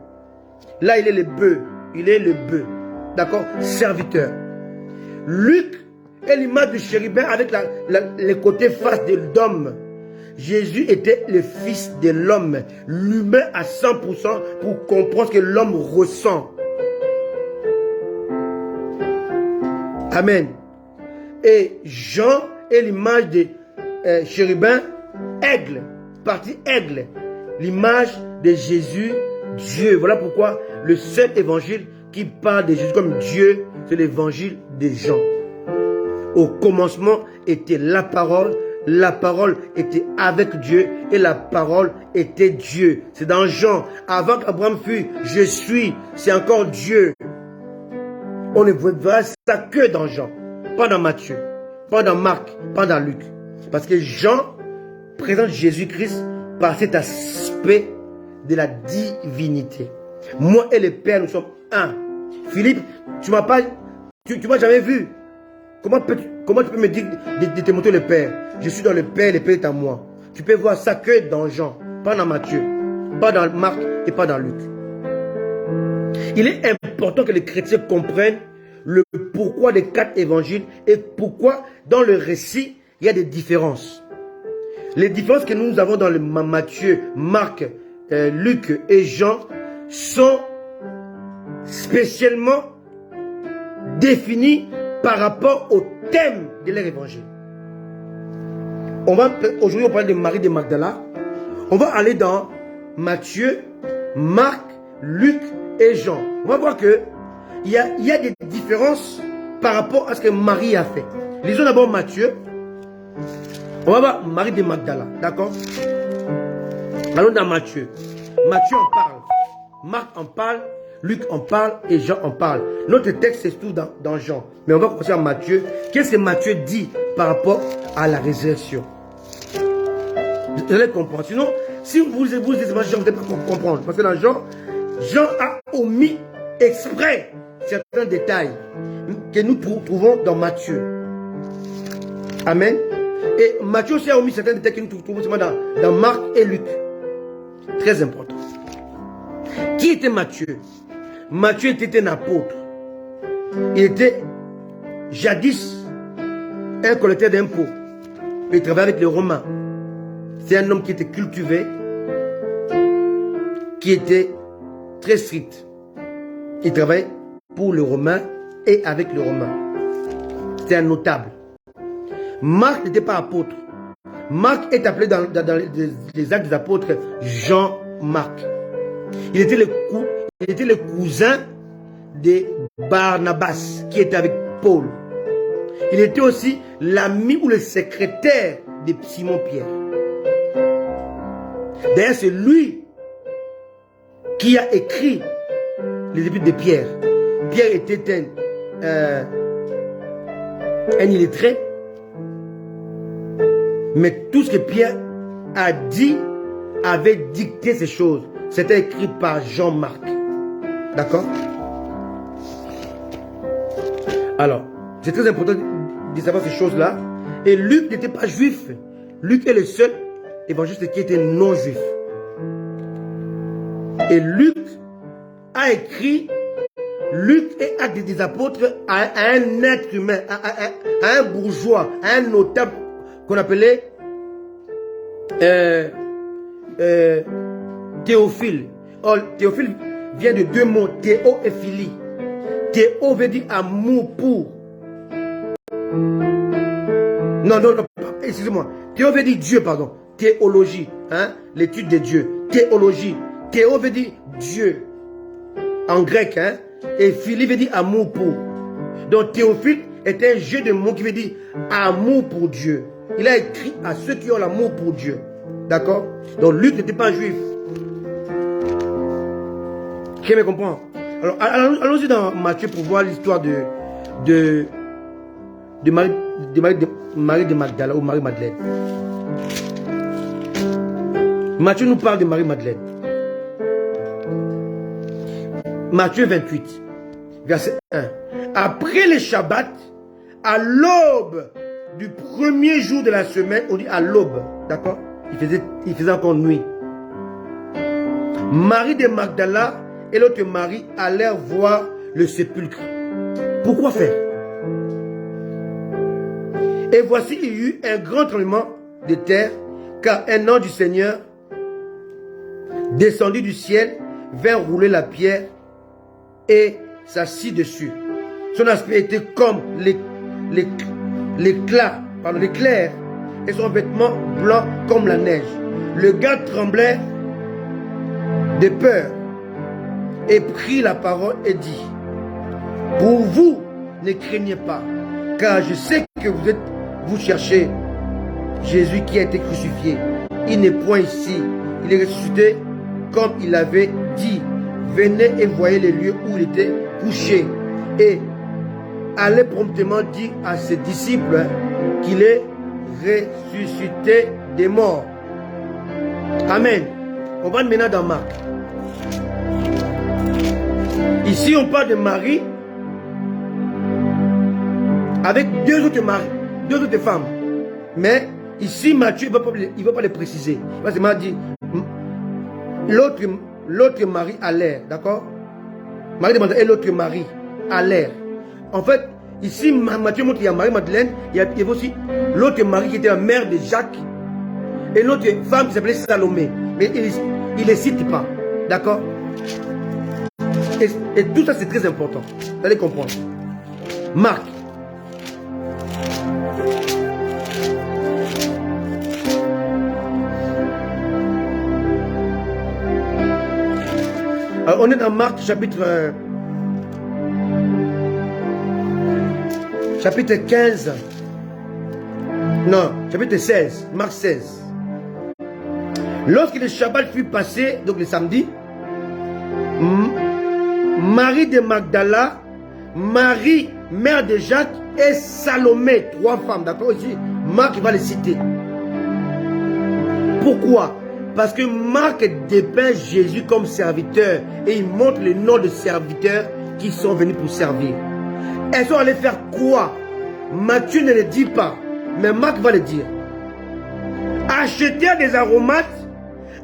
Là, il est le bœuf. Il est le bœuf. D'accord? Serviteur. Luc est l'image du chérubin avec les côtés face de l'homme. Jésus était le fils de l'homme, l'humain à 100% pour comprendre ce que l'homme ressent. Amen. Et Jean est l'image de chérubin, aigle, partie aigle, l'image de Jésus, Dieu. Voilà pourquoi le seul évangile qui parle de Jésus comme Dieu, c'est l'évangile de Jean. Au commencement était la parole était avec Dieu et la parole était Dieu. C'est dans Jean. Avant qu'Abraham fût, je suis, c'est encore Dieu. On ne voit ça que dans Jean, pas dans Matthieu, pas dans Marc, pas dans Luc. Parce que Jean présente Jésus-Christ par cet aspect de la divinité. Moi et le Père, nous sommes un. Philippe, tu m'as jamais vu. Comment tu peux me dire de te montrer le Père? Je suis dans le Père est en moi. Tu peux voir ça que dans Jean, pas dans Matthieu, pas dans Marc et pas dans Luc. Il est important que les chrétiens comprennent le pourquoi des 4 évangiles et pourquoi dans le récit, il y a des différences. Les différences que nous avons dans le Matthieu, Marc, Luc et Jean sont spécialement définies par rapport au thème de leur évangile. Aujourd'hui, on parle de Marie de Magdala. On va aller dans Matthieu, Marc, Luc et Jean. On va voir que il y a des différences par rapport à ce que Marie a fait. Lisons d'abord Matthieu. On va voir Marie de Magdala. D'accord? Allons dans Matthieu. Matthieu en parle. Marc en parle. Luc en parle et Jean en parle. Notre texte c'est tout dans Jean. Mais on va commencer à Matthieu. Qu'est-ce que Matthieu dit par rapport à la résurrection? Vous allez comprendre. Sinon, si vous dites Jean, vous n'allez pas comprendre. Parce que dans Jean a omis exprès certains détails que nous trouvons dans Matthieu. Amen. Et Matthieu aussi a omis certains détails que nous trouvons seulement dans Marc et Luc. Très important. Qui était Matthieu? Matthieu était un apôtre. Il était jadis un collecteur d'impôts. Il travaillait avec les Romains. C'est un homme qui était cultivé, qui était très strict. Il travaillait pour les Romains et avec les Romains. C'était un notable. Marc n'était pas apôtre. Marc est appelé dans les actes des apôtres Jean-Marc. Il était le cousin de Barnabas qui était avec Paul. Il était aussi l'ami ou le secrétaire de Simon-Pierre. D'ailleurs, c'est lui qui a écrit les épîtres de Pierre. Pierre était un illettré. Mais tout ce que Pierre a dit avait dicté ces choses. C'était écrit par Jean-Marc. D'accord? Alors, c'est très important de savoir ces choses-là. Et Luc n'était pas juif. Luc est le seul évangéliste qui était non juif. Et Luc a écrit Luc et Actes des apôtres à un être humain, à un bourgeois, à un notable qu'on appelait Théophile. Or, Théophile vient de deux mots, Théo et Philie. Théo veut dire amour pour. Non, excusez-moi. Théo veut dire Dieu, pardon. Théologie, hein, l'étude de Dieu. Théologie. Théo veut dire Dieu. En grec, hein. Et Philie veut dire amour pour. Donc Théophile est un jeu de mots qui veut dire amour pour Dieu. Il a écrit à ceux qui ont l'amour pour Dieu. D'accord? Donc Luc n'était pas juif. Qui me comprend? Alors allons-y dans Matthieu pour voir l'histoire de Marie de Magdala ou Marie-Madeleine. Matthieu nous parle de Marie-Madeleine. Matthieu 28, verset 1. Après le Shabbat, à l'aube du premier jour de la semaine, on dit à l'aube, d'accord? Il faisait encore nuit. Marie de Magdala et l'autre Marie allèrent voir le sépulcre. Pourquoi faire? Et voici, il y eut un grand tremblement de terre, car un ange du Seigneur, descendu du ciel, vint rouler la pierre et s'assit dessus. Son aspect était comme l'éclair et son vêtement blanc comme la neige. Le gars tremblait de peur et prit la parole et dit: pour vous, ne craignez pas, car je sais que vous cherchez Jésus qui a été crucifié. Il n'est point ici, il est ressuscité comme il avait dit. Venez et voyez les lieux où il était couché. Et allez promptement dire à ses disciples qu'il est ressuscité des morts. Amen. On va maintenant dans Marc. Ici, on parle de Marie avec deux autres maris, deux autres femmes. Mais ici, Matthieu il ne va pas les préciser. Il va seulement dire l'autre mari à l'air, d'accord? Marie de Magdala et l'autre mari à l'air. En fait, ici, Matthieu montre qu'il y a Marie-Madeleine, il y a aussi l'autre mari qui était la mère de Jacques et l'autre femme qui s'appelait Salomé. Mais il ne les cite pas, d'accord? Et tout ça, c'est très important. Vous allez comprendre. Marc. Alors, on est dans Marc chapitre 15. Non, chapitre 16. Marc 16. Lorsque le Shabbat fut passé, donc le samedi, Marie de Magdala, Marie, mère de Jacques, et Salomé, trois femmes, d'accord? Ici, Marc va les citer. Pourquoi? Parce que Marc dépeint Jésus comme serviteur et il montre le nom de serviteurs qui sont venus pour servir. Elles sont allées faire quoi? Matthieu ne le dit pas, mais Marc va le dire. Acheter des aromates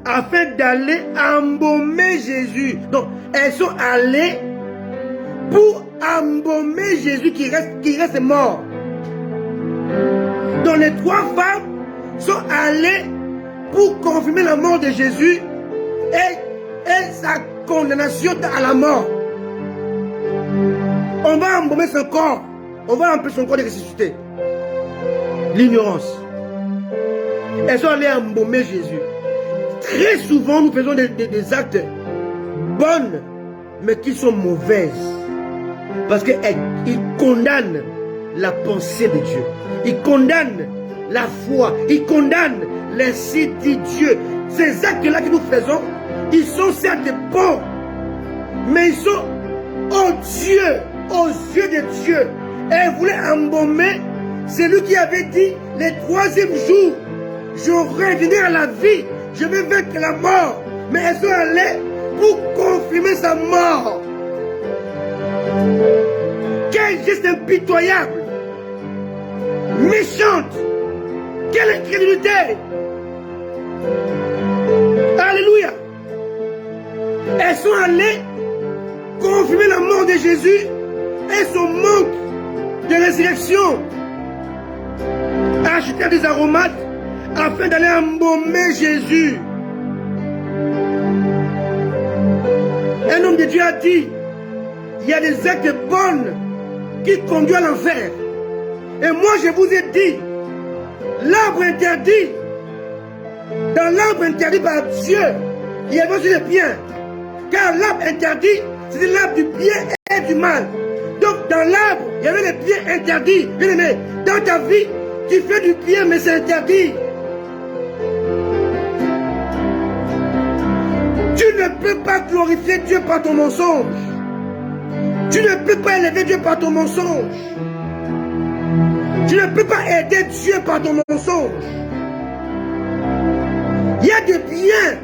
afin d'aller embaumer Jésus. Donc, elles sont allées pour embaumer Jésus qui reste mort. Donc, les trois femmes sont allées pour confirmer la mort de Jésus et sa condamnation à la mort. On va embaumer son corps. On va empêcher son corps de ressusciter. L'ignorance. Elles sont allées embaumer Jésus. Très souvent, nous faisons des actes bonnes, mais qui sont mauvaises. Parce qu'ils condamnent la pensée de Dieu. Ils condamnent la foi. Ils condamnent l'ainsi dit Dieu. Ces actes-là que nous faisons, ils sont certes bons, mais ils sont odieux aux yeux de Dieu. Et elle voulait embaumer celui qui avait dit le troisième jour, je reviendrai à la vie, je vais vaincre la mort. Mais elles sont allées pour confirmer sa mort. Quel geste impitoyable, méchante, quelle incrédulité. Alléluia. Elles sont allées confirmer la mort de Jésus et son manque de résurrection. Acheter des aromates afin d'aller embaumer Jésus. Un homme de Dieu a dit, il y a des actes bons qui conduisent à l'enfer. Et moi je vous ai dit, l'arbre interdit, dans l'arbre interdit par Dieu, il y avait aussi le bien. Car l'arbre interdit, c'est l'arbre du bien et du mal. Donc dans l'arbre, il y avait le bien interdit. Bien aimé, dans ta vie, tu fais du bien, mais c'est interdit. Tu ne peux pas glorifier Dieu par ton mensonge. Tu ne peux pas élever Dieu par ton mensonge. Tu ne peux pas aider Dieu par ton mensonge. Il y a des biens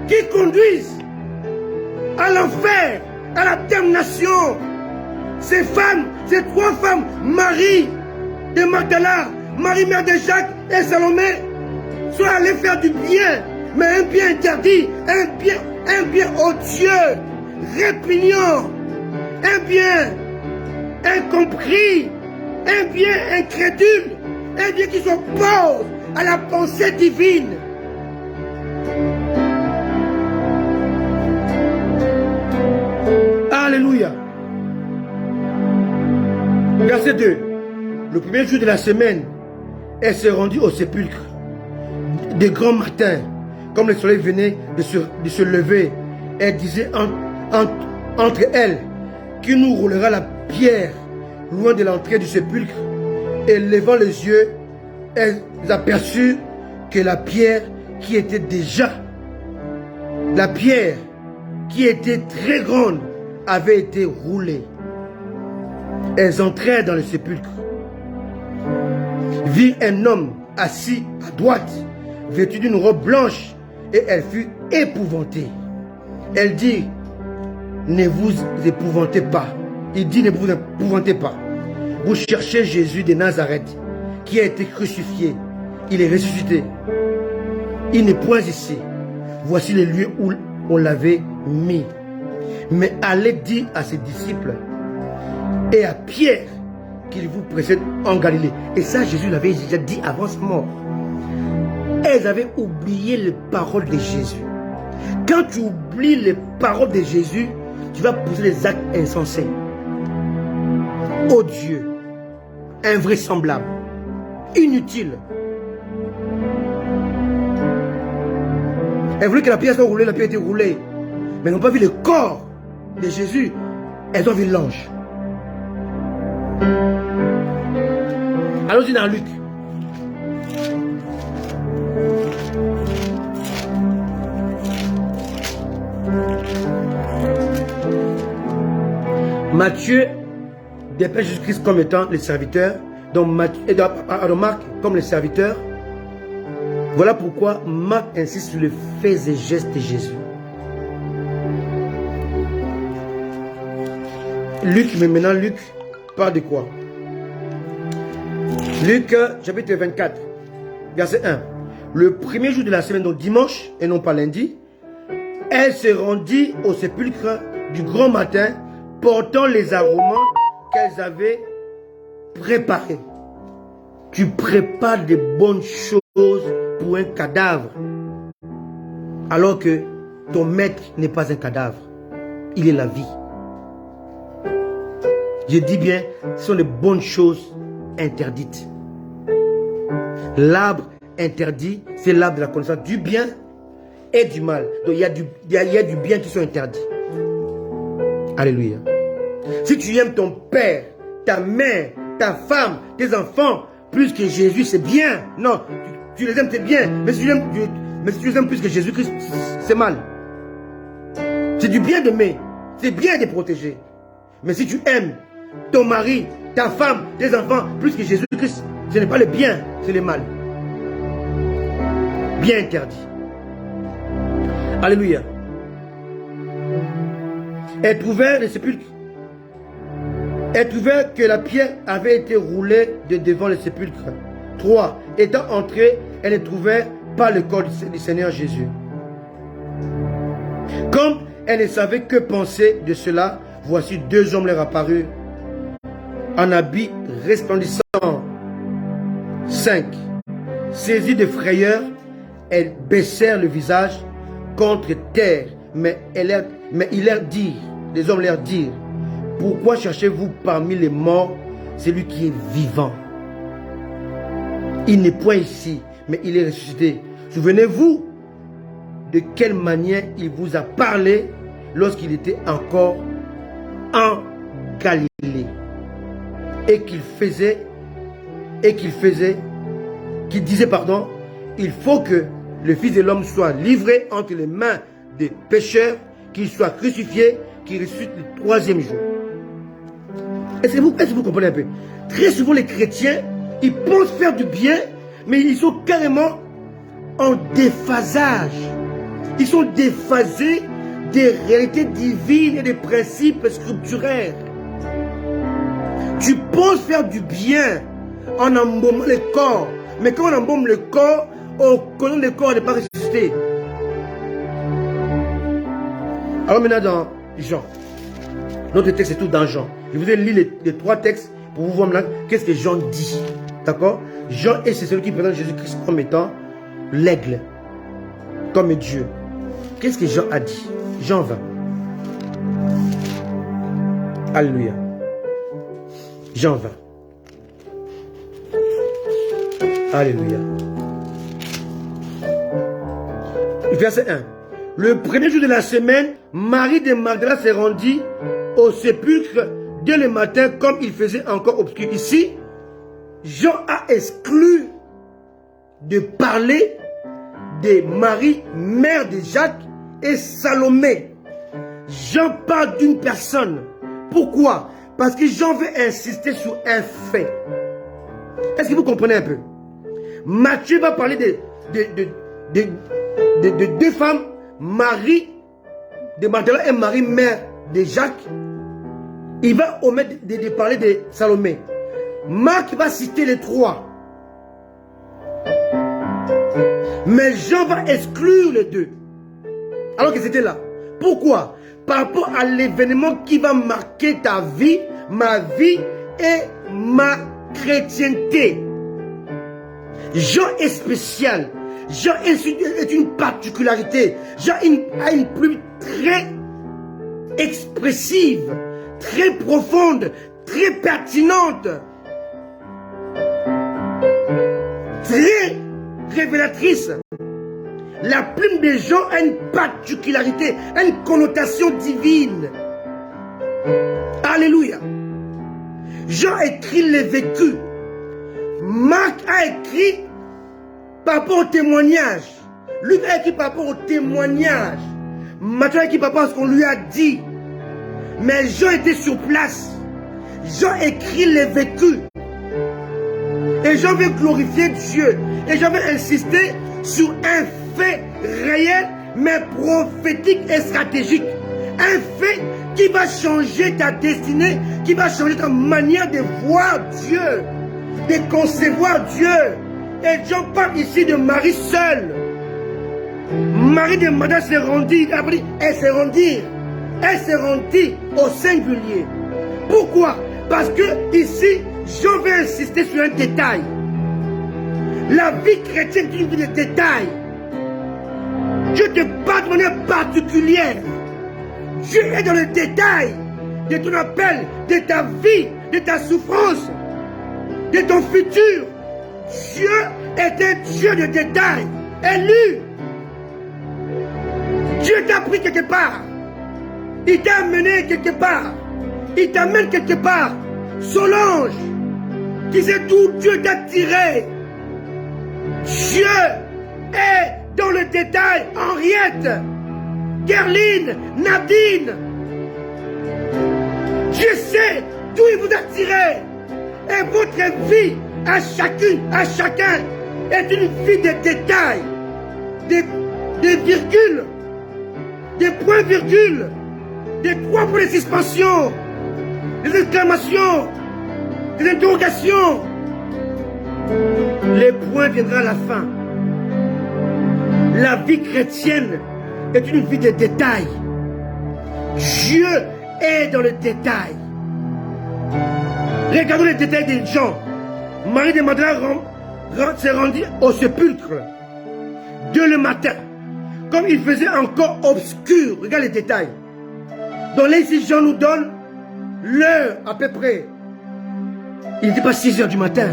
qui conduisent à l'enfer, à la damnation. Ces femmes, ces trois femmes, Marie de Magdala, Marie mère de Jacques et Salomé, sont allées faire du bien, mais un bien interdit, un bien odieux, répugnant, un bien incompris, un bien incrédule, un bien qui s'oppose à la pensée divine. Alléluia. Verset 2. Le premier jour de la semaine, elle s'est rendue au sépulcre. De grand matin, comme le soleil venait de se lever, elle disait entre elles, qui nous roulera la pierre loin de l'entrée du sépulcre. Et levant les yeux, elles aperçurent que la pierre qui était très grande, avait été roulée. Elles entrèrent dans le sépulcre, virent un homme assis à droite, vêtu d'une robe blanche, et elle fut épouvantée. Elle dit, ne vous épouvantez pas. Il dit, ne vous épouvantez pas. Vous cherchez Jésus de Nazareth, qui a été crucifié. Il est ressuscité. Il n'est point ici. Voici le lieu où on l'avait mis. Mais allez dire à ses disciples et à Pierre qu'il vous précède en Galilée. Et ça, Jésus l'avait déjà dit avant sa mort. Elles avaient oublié les paroles de Jésus. Quand tu oublies les paroles de Jésus, tu vas poser des actes insensés, odieux, invraisemblables, inutiles. Elles voulaient que la pierre soit roulée, la pierre était roulée. Mais elles n'ont pas vu le corps de Jésus. Elles ont vu l'ange. Allons-y dans Luc. Matthieu dépeint Jésus-Christ comme étant le serviteur, donc Marc comme le serviteur. Voilà pourquoi Marc insiste sur les faits et gestes de Jésus. Luc, mais maintenant Luc parle de quoi? Luc chapitre 24, verset 1. Le premier jour de la semaine, donc dimanche et non pas lundi, elle se rendit au sépulcre du grand matin, portant les aromates qu'elles avaient préparés. Tu prépares de bonnes choses pour un cadavre, alors que ton maître n'est pas un cadavre, il est la vie. Je dis bien, ce sont les bonnes choses interdites. L'arbre interdit, c'est l'arbre de la connaissance du bien et du mal. Donc il y a du bien qui sont interdits. Alléluia. Si tu aimes ton père, ta mère, ta femme, tes enfants, plus que Jésus, c'est bien. Non, tu les aimes, c'est bien. Mais si tu les aimes plus que Jésus-Christ, c'est mal. C'est du bien d'aimer. C'est bien de protéger. Mais si tu aimes ton mari, ta femme, tes enfants, plus que Jésus-Christ, ce n'est pas le bien, c'est le mal. Bien interdit. Alléluia. Et trouvèrent le sépulcre. Et trouvèrent que la pierre avait été roulée de devant le sépulcre. 3. Étant entrés, elles ne trouvèrent pas le corps du Seigneur Jésus. Comme elles ne savaient que penser de cela, voici 2 hommes leur apparurent en habits resplendissants. 5. Saisies de frayeur, elles baissèrent le visage contre terre. Mais ils leur dirent, les hommes leur dirent, pourquoi cherchez-vous parmi les morts celui qui est vivant? Il n'est point ici, mais il est ressuscité. Souvenez-vous de quelle manière il vous a parlé lorsqu'il était encore en Galilée. Et qu'il disait, il faut que le Fils de l'homme soit livré entre les mains des pécheurs, qu'il soit crucifié, qu'il ressuscite le 3e jour. Est-ce que vous comprenez un peu? Très souvent les chrétiens, ils pensent faire du bien, mais ils sont carrément en déphasage. Ils sont déphasés des réalités divines et des principes scripturaires. Tu penses faire du bien en embaumant le corps, mais quand on embaume le corps, on connaît le corps n'est pas ressuscité. Alors maintenant dans Jean, notre texte est tout dans Jean. Je vous ai lu les 3 textes pour vous voir maintenant qu'est-ce que Jean dit. D'accord? Jean, et c'est celui qui présente Jésus-Christ comme étant l'aigle, comme Dieu. Qu'est-ce que Jean a dit? Jean 20. Alléluia. Jean 20. Alléluia. Verset 1. Le premier jour de la semaine, Marie de Magdala se rendit au sépulcre dès le matin comme il faisait encore obscur. Ici, Jean a exclu de parler de Marie, mère de Jacques et Salomé. Jean parle d'une personne. Pourquoi? Parce que Jean veut insister sur un fait. Est-ce que vous comprenez un peu? Matthieu va parler de 2 femmes, Marie de Magdala et Marie, mère de Jacques. Il va omettre de parler de Salomé. Marc va citer les 3. Mais Jean va exclure les 2. Alors que c'était là. Pourquoi? Par rapport à l'événement qui va marquer ta vie, ma vie et ma chrétienté. Jean est spécial. Jean est une particularité. Jean a une plume très expressive, très profonde, très pertinente, très révélatrice. La plume de Jean a une particularité, a une connotation divine. Alléluia. Jean écrit les vécus. Marc a écrit par rapport au témoignage. Luc a écrit par rapport au témoignage. Matthieu a écrit par rapport à ce qu'on lui a dit. Mais Jean était sur place. Jean écrit les vécus. Et Jean veut glorifier Dieu. Et Jean veut insister sur un fait réel, mais prophétique et stratégique. Un fait qui va changer ta destinée, qui va changer ta manière de voir Dieu, de concevoir Dieu. Et Jean parle ici de Marie seule. Marie de Magdala s'est rendue, elle s'est rendue au singulier. Pourquoi? Parce que ici, Jean veut insister sur un détail. La vie chrétienne est une vie de détails. Dieu te parle de manière particulière. Dieu est dans le détail de ton appel, de ta vie, de ta souffrance, de ton futur. Dieu est un Dieu de détails, élu. Dieu t'a pris quelque part. Il t'a amené quelque part. Il t'amène quelque part. Solange, qui sait d'où Dieu t'a tiré. Dieu est dans le détail. Henriette, Gerline, Nadine. Dieu sait d'où il vous a tiré. Et votre vie, à chacune, à chacun, est une vie de détails, des virgules, des points-virgules, des trois points de suspension, des exclamations, des interrogations. Les points viendront à la fin. La vie chrétienne est une vie de détails. Dieu est dans le détail. Regardons les détails des gens. Marie de Magdala s'est rendue au sépulcre dès le matin, comme il faisait encore obscur. Regarde les détails. Donc là, ici, Jean nous donne l'heure à peu près. Il n'était pas 6 heures du matin.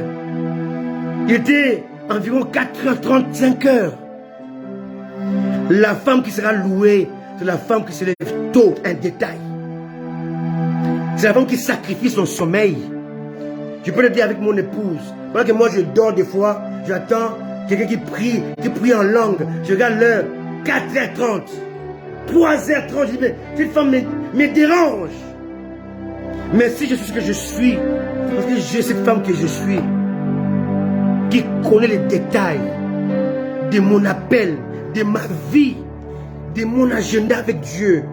Il était environ 4h30, 5h. La femme qui sera louée, c'est la femme qui se lève tôt, un détail. C'est la femme qui sacrifie son sommeil. Je peux le dire avec mon épouse. Pendant que moi je dors des fois, j'attends quelqu'un qui prie en langue. Je regarde l'heure, 4h30, 3h30. Je dis, mais cette femme me dérange. Mais si je suis ce que je suis, parce que j'ai cette femme que je suis, qui connaît les détails de mon appel, de ma vie, de mon agenda avec Dieu.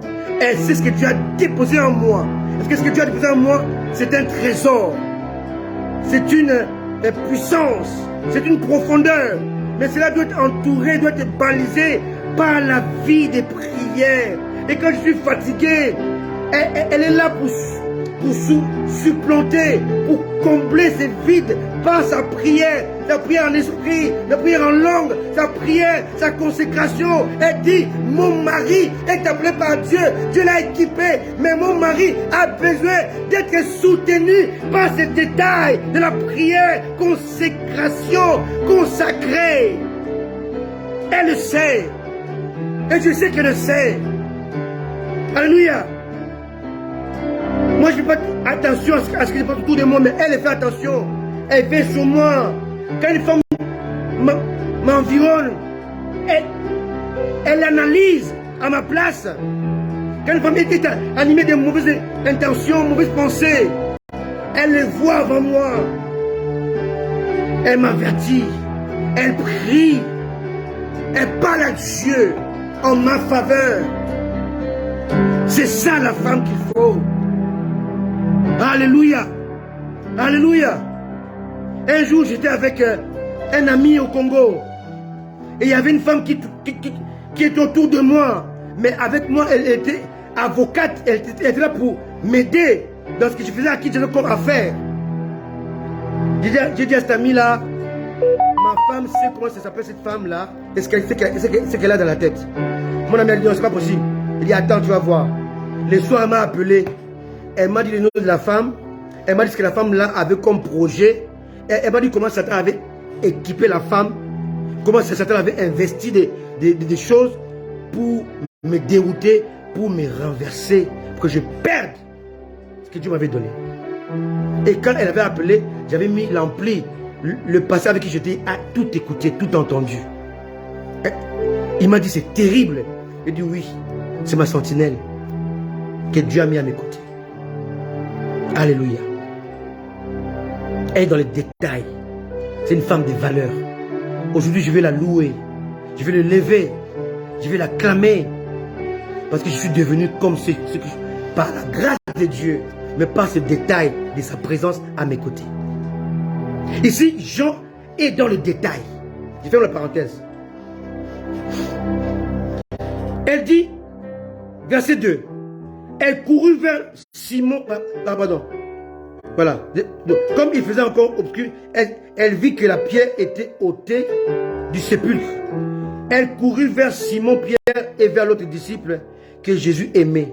Elle sait ce que Dieu a déposé en moi. Parce que ce que Dieu a déposé en moi, c'est un trésor. C'est une puissance. C'est une profondeur. Mais cela doit être entouré, doit être balisé par la vie des prières. Et quand je suis fatigué, elle est là pour supplanter, pour combler ces vides par sa prière en esprit, la prière en langue, sa prière, sa consécration. Elle dit, mon mari est appelé par Dieu, Dieu l'a équipé, mais mon mari a besoin d'être soutenu par ces détails de la prière, consécration, consacrée. Elle le sait, et je sais qu'elle le sait. Alléluia. Moi, je ne fais pas attention à ce qui se passe autour de moi, mais elle fait attention. Elle fait sur moi. Quand une femme m'environne, elle analyse à ma place. Quand une femme est animée de mauvaises intentions, mauvaises pensées, elle les voit avant moi. Elle m'avertit. Elle prie. Elle parle à Dieu en ma faveur. C'est ça la femme qu'il faut. Alléluia. Alléluia. Un jour, j'étais avec un ami au Congo. Et il y avait une femme qui était autour de moi. Mais avec moi, elle était avocate. Elle était là pour m'aider dans ce que je faisais, à qui j'avais comme affaire. J'ai dit à cet ami-là, ma femme sait comment ça s'appelle cette femme-là. Et ce qu'elle a dans la tête. Mon ami a dit, non, c'est pas possible. Il dit, attends, tu vas voir. Le soir, elle m'a appelé. Elle m'a dit le nom de la femme. Elle m'a dit ce que la femme là avait comme projet. Elle m'a dit comment Satan avait équipé la femme. Comment Satan avait investi des choses pour me dérouter, pour me renverser, pour que je perde ce que Dieu m'avait donné. Et quand elle avait appelé, j'avais mis l'ampli. Le passé avec qui j'étais a tout écouté, tout entendu. Il m'a dit c'est terrible. Il dit oui, c'est ma sentinelle que Dieu a mis à mes côtés. Alléluia. Elle est dans les détails. C'est une femme de valeur. Aujourd'hui, je vais la louer. Je vais l'élever. Je vais l'acclamer. Parce que je suis devenu comme ce que par la grâce de Dieu, mais par ce détail de sa présence à mes côtés. Ici, Jean est dans le détail. Je ferme la parenthèse. Elle dit, verset 2, elle courut vers Simon, pardon, voilà, donc, comme il faisait encore obscur, elle vit que la pierre était ôtée du sépulcre. Elle courut vers Simon Pierre et vers l'autre disciple que Jésus aimait.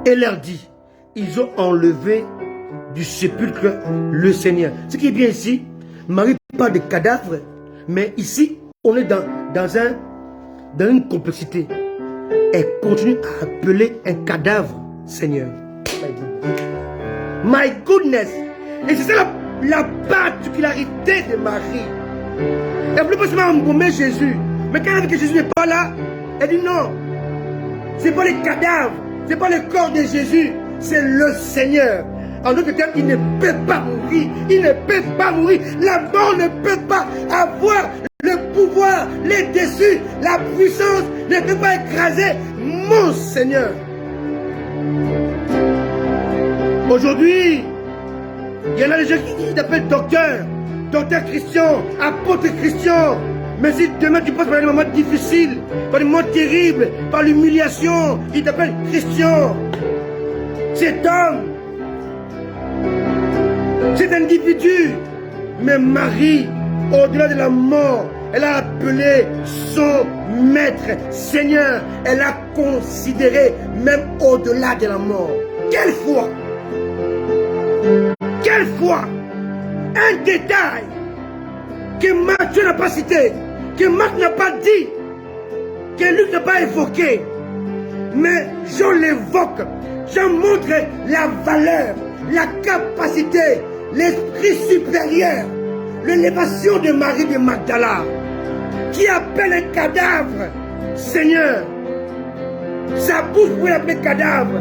et leur dit, ils ont enlevé du sépulcre le Seigneur. Ce qui est bien ici, Marie parle de cadavre, mais ici, on est dans une complexité. Elle continue à appeler un cadavre Seigneur. My goodness. Et c'est ça la particularité de Marie. Elle ne voulait pas seulement embaumer Jésus. Mais quand elle dit que Jésus n'est pas là, elle dit non. Ce n'est pas les cadavres, ce n'est pas le corps de Jésus, c'est le Seigneur. En d'autres termes, il ne peut pas mourir. Il ne peut pas mourir. La mort ne peut pas avoir le pouvoir, les dessus, la puissance ne peut pas écraser mon Seigneur. Aujourd'hui, il y en a des gens qui t'appellent docteur Christian, apôtre Christian. Mais si demain tu passes par des moments difficiles, par des moments terribles, par l'humiliation, il t'appelle Christian. Cet homme, cet individu, mais Marie, au-delà de la mort, elle a appelé son maître, Seigneur. Elle a considéré même au-delà de la mort. Quelle foi! Quelle foi! Un détail que Matthieu n'a pas cité, que Marc n'a pas dit, que Luc n'a pas évoqué. Mais Jean l'évoque. Jean montre la valeur, la capacité, l'esprit supérieur, l'élévation de Marie de Magdala, qui appelle un cadavre Seigneur. Sa bouche pouvait l'appeler cadavre,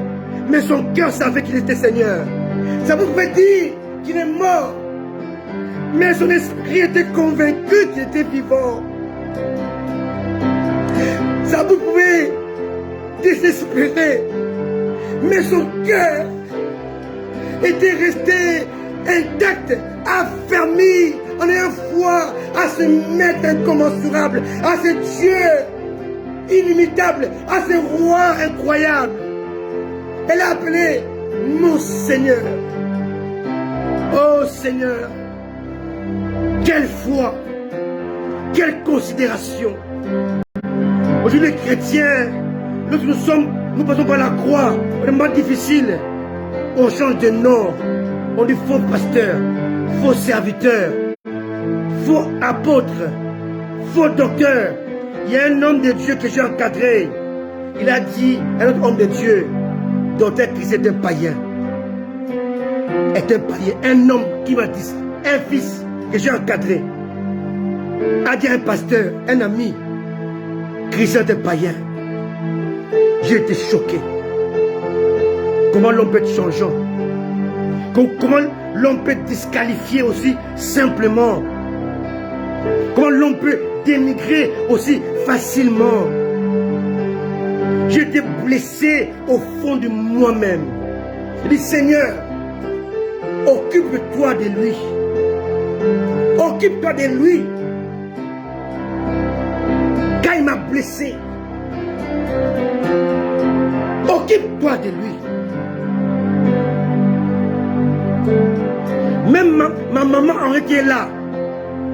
mais son cœur savait qu'il était Seigneur. Sa bouche pouvait dire qu'il est mort, mais son esprit était convaincu qu'il était vivant. Sa bouche pouvait désespérer, mais son cœur était resté intact, affermi, en ayant foi à ce maître incommensurable, à ce Dieu inimitable, à ce roi incroyable. Elle a appelé mon Seigneur. Oh Seigneur, quelle foi, quelle considération. Aujourd'hui les chrétiens, lorsque nous passons par la croix, un moment difficile, on change de nom, on dit faux pasteur, faux serviteur, faux apôtre, faux docteur. Il y a un homme de Dieu que j'ai encadré. Il a dit, un autre homme de Dieu, docteur Christ est un païen. Est un païen, un homme qui m'a dit, un fils que j'ai encadré, a dit à un pasteur, un ami, Christ est un païen. J'ai été choqué. Comment l'homme peut être changeant? Comment l'homme peut disqualifier aussi simplement? Comment l'homme peut dénigrer aussi facilement? J'ai été blessé au fond de moi-même. Je dis Seigneur, occupe-toi de lui. Occupe-toi de lui. Quand il m'a blessé, occupe-toi de lui. Même ma maman en était là.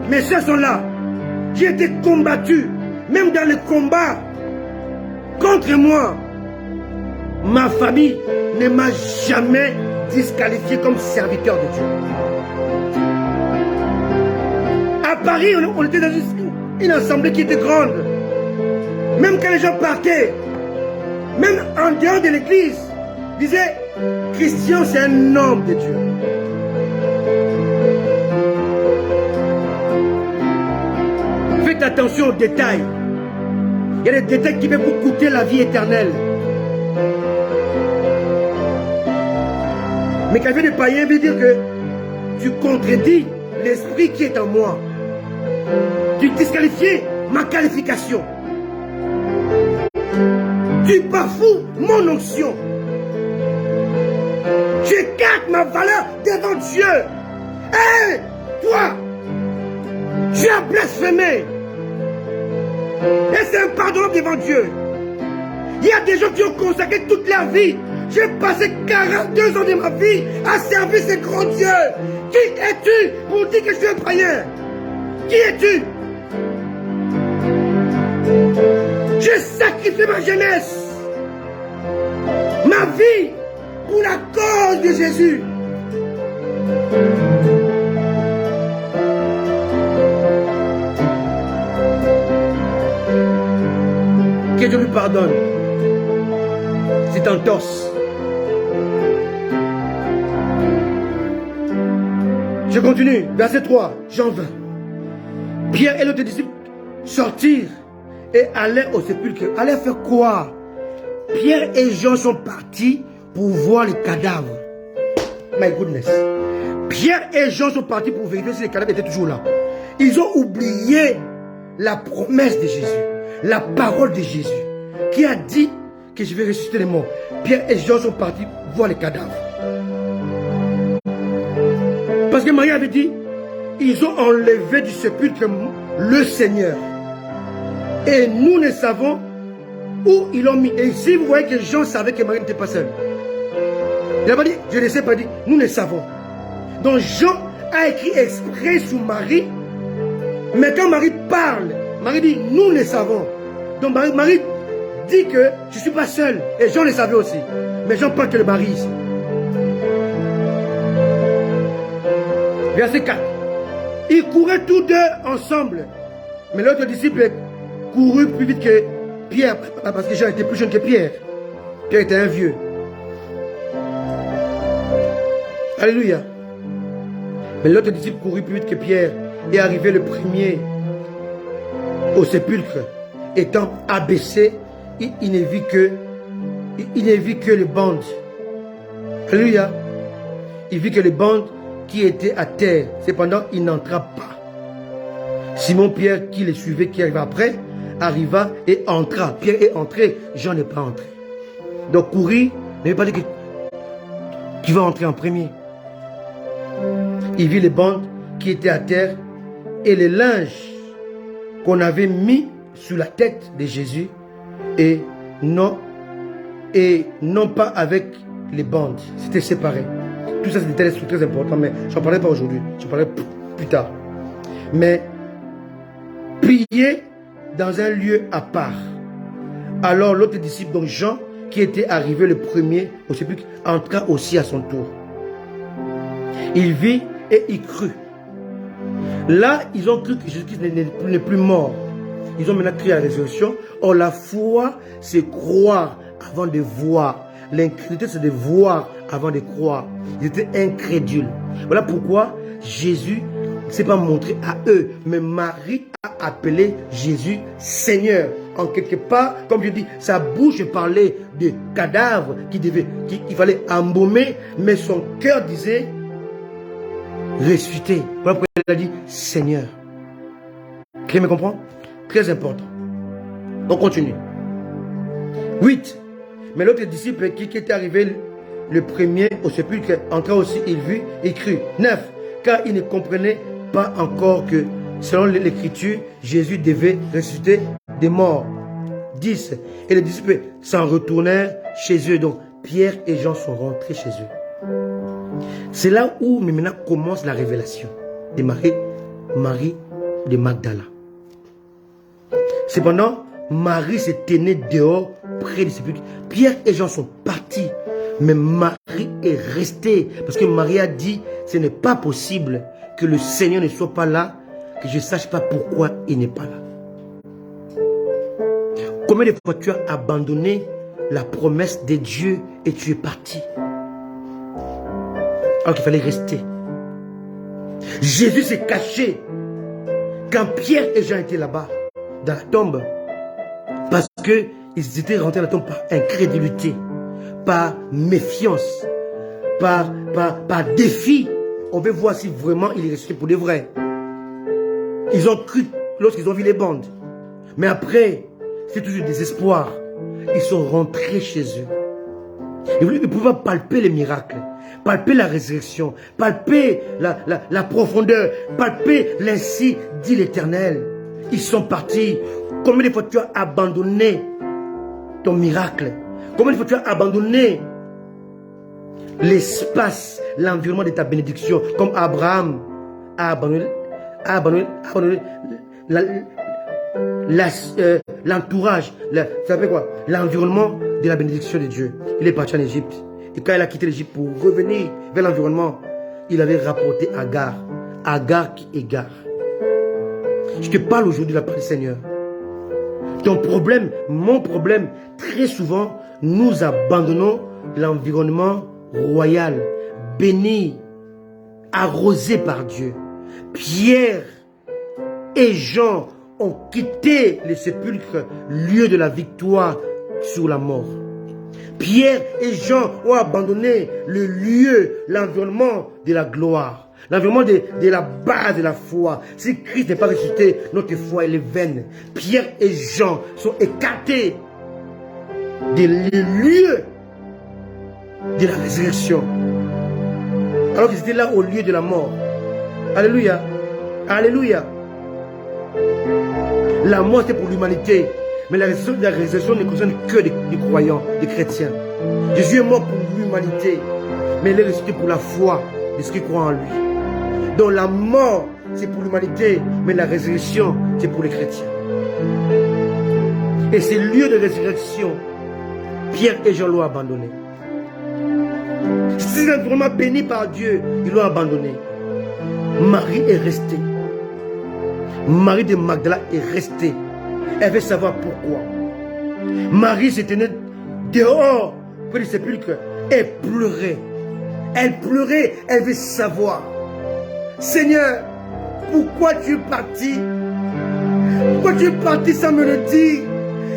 Mes soeurs sont là. J'ai été combattu. Même dans le combat contre moi, ma famille ne m'a jamais disqualifié comme serviteur de Dieu. À Paris, on était dans une assemblée qui était grande. Même quand les gens partaient, même en dehors de l'église, disaient, Christian c'est un homme de Dieu. Faites attention aux détails. Il y a des détails qui peuvent vous coûter la vie éternelle. Mais qualifier de païen veut dire que tu contredis l'esprit qui est en moi. Tu disqualifies ma qualification. Tu bafoues mon onction. Tu écartes ma valeur devant Dieu. Hé, toi, tu as blasphémé. Et c'est impardonnable devant Dieu. Il y a des gens qui ont consacré toute leur vie. J'ai passé 42 ans de ma vie à servir ce grand Dieu. Qui es-tu pour dire que je suis un païen? Qui es-tu? J'ai sacrifié ma jeunesse, ma vie, pour la cause de Jésus. Que Dieu lui pardonne. C'est un torse. Je continue. Verset 3. Jean 20. Pierre et l'autre disciple sortirent et allèrent au sépulcre. Allèrent faire quoi? Pierre et Jean sont partis pour voir les cadavres. My goodness. Pierre et Jean sont partis pour vérifier si les cadavres étaient toujours là. Ils ont oublié la promesse de Jésus, la parole de Jésus, qui a dit que je vais ressusciter les morts. Pierre et Jean sont partis voir les cadavres. Parce que Marie avait dit, ils ont enlevé du sépulcre le Seigneur. Et nous ne savons où ils l'ont mis. Et ici, vous voyez que Jean savait que Marie n'était pas seule. Il n'a pas dit, je ne sais pas, dit, nous ne savons. Donc Jean a écrit exprès sous Marie. Mais quand Marie parle, Marie dit, nous ne savons. Donc Marie dit que je ne suis pas seul. Et Jean le savait aussi. Mais Jean parle que le mari ici. Verset 4. Ils couraient tous deux ensemble. Mais l'autre disciple courut plus vite que Pierre. Parce que Jean était plus jeune que Pierre. Pierre était un vieux. Alléluia. Mais l'autre disciple courut plus vite que Pierre et arrivé le premier au sépulcre. Étant abaissé, il ne vit que les bandes. Alléluia. Il vit que les bandes qui étaient à terre. Cependant, il n'entra pas. Simon Pierre, qui les suivait, qui arriva après, arriva et entra. Pierre est entré, Jean n'est pas entré. Donc courir ne veut pas dire que tu vas entrer en premier. Il vit les bandes qui étaient à terre et les linges qu'on avait mis sur la tête de Jésus et non pas avec les bandes. C'était séparé. Tout ça, c'est des détails très importants, mais je n'en parlerai pas aujourd'hui. Je parlerai plus tard. Mais prier dans un lieu à part. Alors l'autre disciple, donc Jean, qui était arrivé le premier au sépulcre, entra aussi à son tour. Il vit et il crut. Là, ils ont cru que Jésus-Christ n'est plus mort. Ils ont maintenant cru à la résurrection. Or, la foi, c'est croire avant de voir. L'incrédulité, c'est de voir avant de croire. Ils étaient incrédules. Voilà pourquoi Jésus ne s'est pas montré à eux. Mais Marie a appelé Jésus Seigneur. En quelque part, comme je dis, sa bouche parlait de cadavres qu'il fallait embaumer. Mais son cœur disait ressusciter. Voilà pourquoi il a dit Seigneur. Quelqu'un me comprend? Très important. On continue. 8. Mais l'autre disciple qui était arrivé le premier au sépulcre entra aussi, il vit et crut. 9. Car il ne comprenait pas encore que, selon l'écriture, Jésus devait ressusciter des morts. 10. Et les disciples s'en retournèrent chez eux. Donc Pierre et Jean sont rentrés chez eux. C'est là où maintenant commence la révélation de Marie de Magdala. Cependant, Marie se tenait dehors près du sépulcre. Pierre et Jean sont partis, mais Marie est restée. Parce que Marie a dit, ce n'est pas possible que le Seigneur ne soit pas là, que je ne sache pas pourquoi il n'est pas là. Combien de fois tu as abandonné la promesse de Dieu et tu es parti? Alors qu'il fallait rester. Jésus s'est caché quand Pierre et Jean étaient là-bas, dans la tombe, parce qu'ils étaient rentrés dans la tombe par incrédulité, par méfiance, par défi. On veut voir si vraiment il est resté pour de vrai. Ils ont cru lorsqu'ils ont vu les bandes. Mais après, c'est toujours désespoir. Ils sont rentrés chez eux. Ils pouvaient palper les miracles, palper la résurrection, palper la profondeur, palper l'ainsi dit l'Éternel. Ils sont partis. Combien de fois tu as abandonné ton miracle? Combien de fois tu as abandonné l'espace, l'environnement de ta bénédiction, comme Abraham a abandonné l'entourage, l'environnement de la bénédiction de Dieu. Il est parti en Égypte. Et quand elle a quitté l'Égypte pour revenir vers l'environnement, il avait rapporté Agar. Agar qui égare. Je te parle aujourd'hui de la part du Seigneur. Ton problème, mon problème, très souvent, nous abandonnons l'environnement royal, béni, arrosé par Dieu. Pierre et Jean ont quitté les sépulcres, lieu de la victoire sur la mort. Pierre et Jean ont abandonné le lieu, l'environnement de la gloire, l'environnement de la base de la foi. Si Christ n'est pas ressuscité, notre foi elle est vaine. Pierre et Jean sont écartés des lieux de la résurrection, alors qu'ils étaient là au lieu de la mort. Alléluia. Alléluia. La mort c'est pour l'humanité, mais la résurrection ne concerne que des croyants, des chrétiens. Jésus est mort pour l'humanité, mais il est ressuscité pour la foi de ceux qui croient en lui. Donc la mort c'est pour l'humanité, mais la résurrection c'est pour les chrétiens. Et ces lieux de résurrection, Pierre et Jean l'ont abandonné. Ces environnements bénis par Dieu, ils l'ont abandonné. Marie est restée. Marie de Magdala est restée. Elle veut savoir pourquoi. Marie s'est tenue dehors près du sépulcre et pleurait. Elle pleurait, elle veut savoir. Seigneur, pourquoi tu es parti? Pourquoi tu es parti sans me le dire?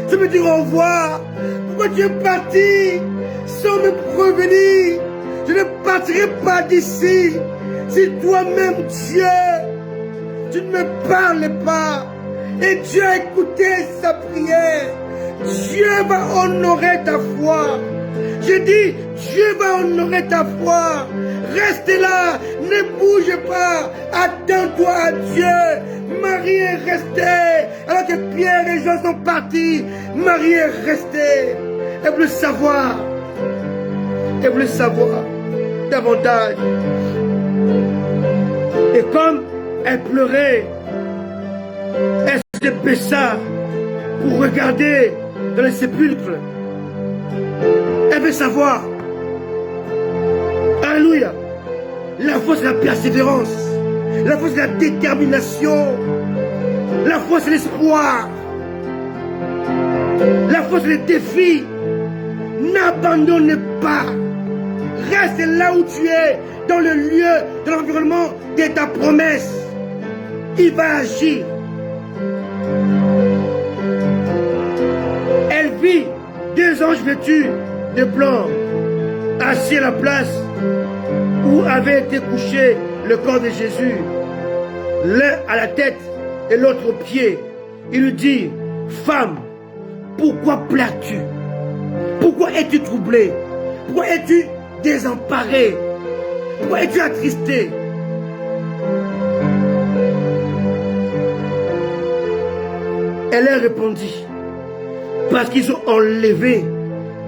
Sans me dire au revoir? Pourquoi tu es parti sans me prévenir? Je ne partirai pas d'ici si toi-même, Dieu, tu ne me parles pas. Et Dieu a écouté sa prière. Dieu va honorer ta foi. Je dis, Dieu va honorer ta foi. Reste là, ne bouge pas. Attends-toi à Dieu. Marie est restée. Alors que Pierre et Jean sont partis, Marie est restée. Elle voulait savoir. Elle voulait savoir davantage. Et comme elle pleurait, elle se baissa pour regarder dans les sépulcres. Elle veut savoir. Alléluia. La foi c'est la persévérance. La foi c'est la détermination. La foi c'est l'espoir. La foi c'est le défi. N'abandonne pas. Reste là où tu es, dans le lieu, de l'environnement de ta promesse. Il va agir. Elle vit 2 anges vêtus de blanc, assis à la place où avait été couché le corps de Jésus, l'un à la tête et l'autre aux pieds. Il lui dit, femme, pourquoi pleures-tu? Pourquoi es-tu troublée? Pourquoi es-tu désemparée? Pourquoi es-tu attristée? Elle leur répondit, parce qu'ils ont enlevé,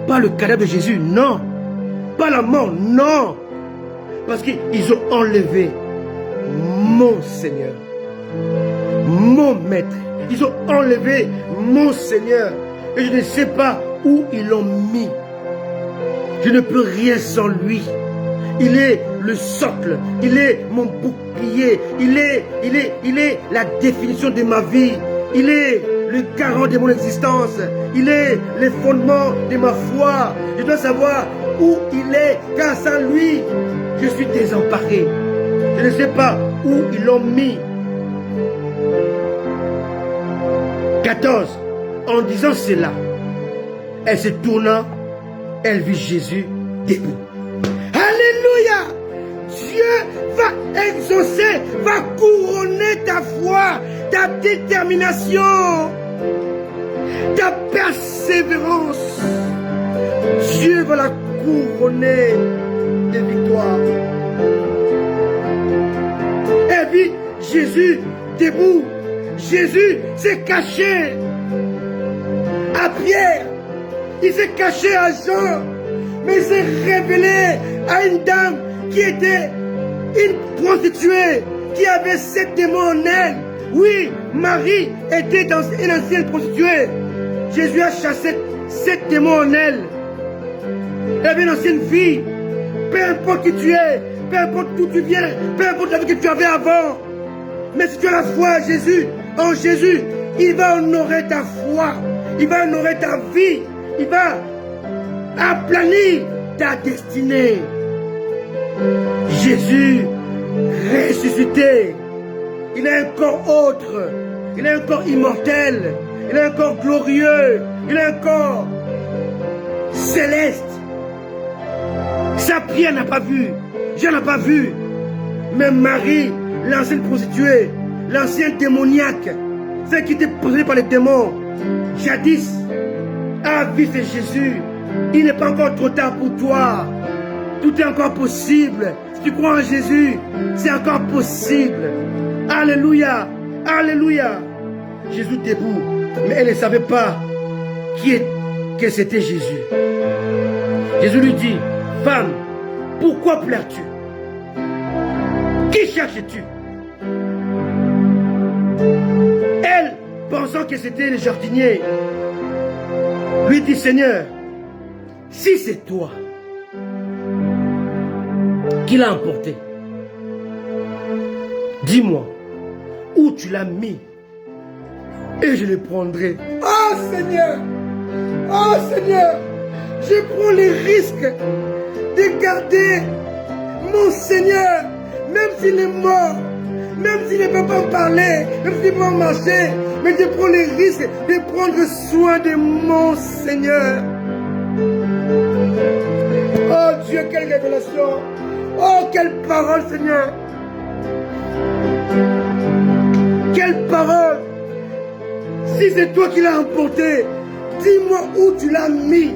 pas le cadavre de Jésus, non. Pas la mort, non. Parce qu'ils ont enlevé mon Seigneur, mon Maître. Ils ont enlevé mon Seigneur. Et je ne sais pas où ils l'ont mis. Je ne peux rien sans lui. Il est le socle, il est mon bouclier, il est la définition de ma vie, il est le garant de mon existence, il est le fondement de ma foi. Je dois savoir où il est, car sans lui, je suis désemparé. Je ne sais pas où ils l'ont mis. 14. En disant cela, elle se tourna, elle vit Jésus debout. Alléluia! Dieu va exaucer, va couronner ta foi, ta détermination, ta persévérance. Dieu va la couronner de victoire. Elle vit Jésus debout. Jésus s'est caché à Pierre. Il s'est caché à Jean. Mais il s'est révélé à une dame qui était une prostituée, qui avait 7 démons en elle. Oui, Marie était une ancienne prostituée. Jésus a chassé 7 démons en elle. Elle avait une ancienne vie. Peu importe qui tu es, peu importe d'où tu viens, peu importe la vie que tu avais avant. Mais si tu as la foi en Jésus, il va honorer ta foi. Il va honorer ta vie. Il va aplanir ta destinée. Jésus ressuscité. Il a un corps autre. Il a un corps immortel. Il a un corps glorieux. Il a un corps céleste. Sa Pierre n'a pas vu. Jean n'a pas vu. Mais Marie, l'ancienne prostituée, l'ancienne démoniaque, celle qui était possédée par les démons, jadis, a vu ce Jésus. Il n'est pas encore trop tard pour toi. Tout est encore possible. Si tu crois en Jésus, c'est encore possible. Alléluia. Alléluia. Jésus debout. Mais elle ne savait pas que c'était Jésus. Jésus lui dit, femme, pourquoi pleures-tu? Qui cherches-tu? Elle, pensant que c'était le jardinier, lui dit, Seigneur, si c'est toi qui l'as emporté, dis-moi où tu l'as mis et je le prendrai. Oh Seigneur, je prends les risques de garder mon Seigneur, même s'il est mort, même s'il ne peut pas parler, même s'il ne peut pas marcher, mais je prends les risques de prendre soin de mon Seigneur. Oh Dieu, quelle révélation! Oh, quelle parole, Seigneur! Quelle parole! Si c'est toi qui l'as emporté, dis-moi où tu l'as mis.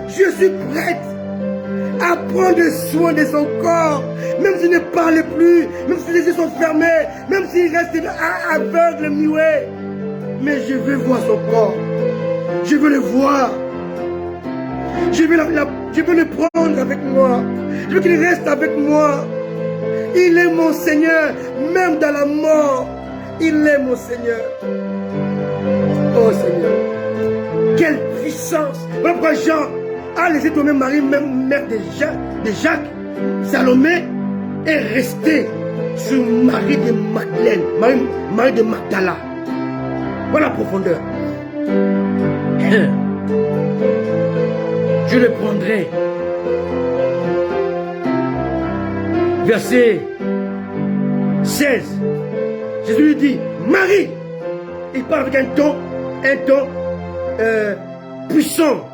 Je suis prête à prendre soin de son corps, même s'il ne parle plus, même si les yeux sont fermés, même s'il reste aveugle, muet. Mais je veux voir son corps. Je veux le voir. Je veux le prendre avec moi. Je veux qu'il reste avec moi. Il est mon Seigneur, même dans la mort. Il est mon Seigneur. Oh Seigneur, quelle puissance. Voilà pourquoi Jean a laissé tomber Marie, même mère de Jacques. Salomé est resté sur Marie de Magdalene, Marie de Magdala. Voilà la profondeur. Je le prendrai. Verset 16. Jésus lui dit, Marie. Il parle avec un ton puissant,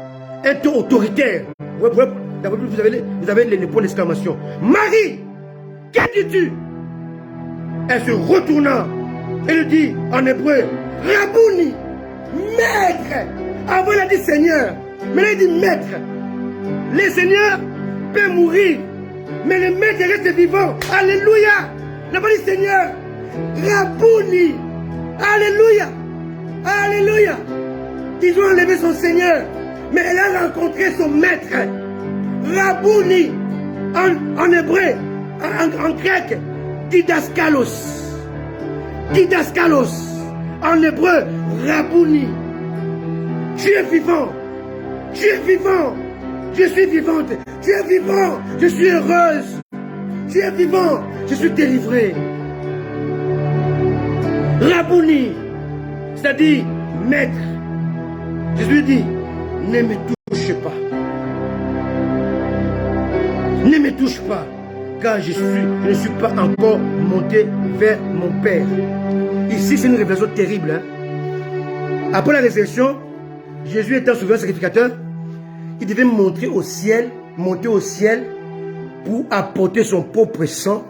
un ton autoritaire. Vous avez les points d'exclamation. Marie, que dis-tu? Elle se retourna et lui dit en hébreu, Rabouni, maître. Avant elle a dit Seigneur, mais elle a dit maître. Le Seigneur peut mourir, mais le maître reste vivant. Alléluia. Elle n'a pas dit Seigneur, Rabouni. Alléluia. Alléluia. Ils ont enlevé son Seigneur, mais elle a rencontré son maître. Rabouni, en hébreu, en grec, didaskalos. Didaskalos, en hébreu, Rabouni. Tu es vivant. Tu es vivant. Je suis vivante. Tu es vivant. Je suis heureuse. Tu es vivant. Je suis délivré. Rabouni, c'est-à-dire maître. Jésus dit, ne me touche pas. Ne me touche pas, car je ne suis pas encore monté vers mon Père. Ici, c'est une révélation terrible. Hein? Après la résurrection, Jésus étant souverain sacrificateur, il devait monter au ciel pour apporter son propre sang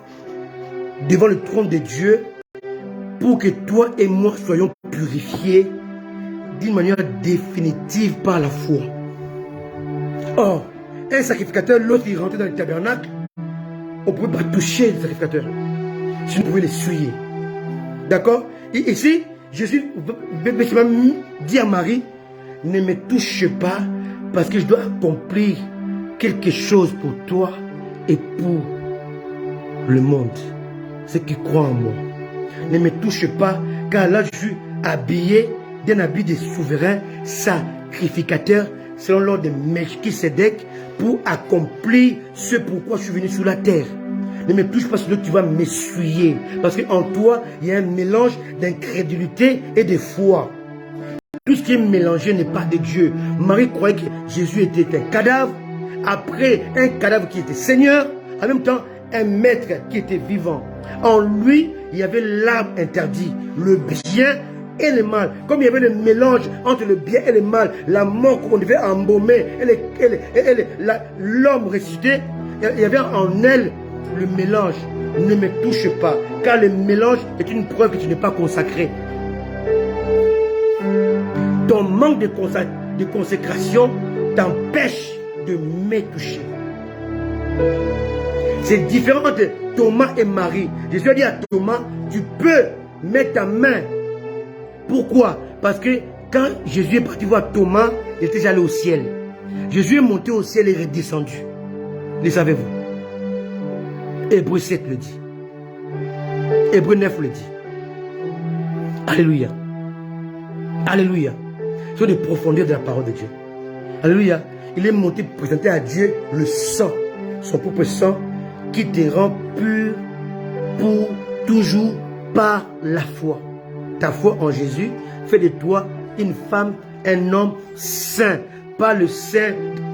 devant le trône de Dieu pour que toi et moi soyons purifiés d'une manière définitive par la foi. Or, un sacrificateur, l'autre il rentrait dans le tabernacle, on ne pouvait pas toucher le sacrificateur. Si on pouvait l'essuyer. D'accord? Et ici, Jésus dit à Marie, ne me touche pas parce que je dois accomplir quelque chose pour toi et pour le monde. Ceux qui croient en moi. Ne me touche pas car là je suis habillé d'un habit de souverain sacrificateur selon l'ordre de Melchisédek pour accomplir ce pourquoi je suis venu sur la terre. Ne me touche pas sur le que tu vas m'essuyer. Parce qu'en toi, il y a un mélange d'incrédulité et de foi. Tout ce qui est mélangé n'est pas de Dieu. Marie croyait que Jésus était un cadavre. Après, un cadavre qui était Seigneur. En même temps, un maître qui était vivant. En lui, il y avait l'arbre interdit. Le bien et le mal. Comme il y avait le mélange entre le bien et le mal. La mort qu'on devait embaumer. Et l'homme ressuscité. Il y avait en elle le mélange. Ne me touche pas. Car le mélange est une preuve que tu n'es pas consacré. Ton manque de consécration t'empêche de me toucher. C'est différent entre Thomas et Marie. Jésus a dit à Thomas, tu peux mettre ta main. Pourquoi? Parce que quand Jésus est parti voir Thomas, il était allé au ciel. Jésus est monté au ciel et redescendu. Le savez-vous? Hébreu 7 le dit. Hébreu 9 le dit. Alléluia. Alléluia. Sur les profondeurs de la parole de Dieu. Alléluia. Il est monté pour présenter à Dieu le sang, son propre sang, qui te rend pur pour toujours par la foi. Ta foi en Jésus fait de toi une femme, un homme saint. Pas le saint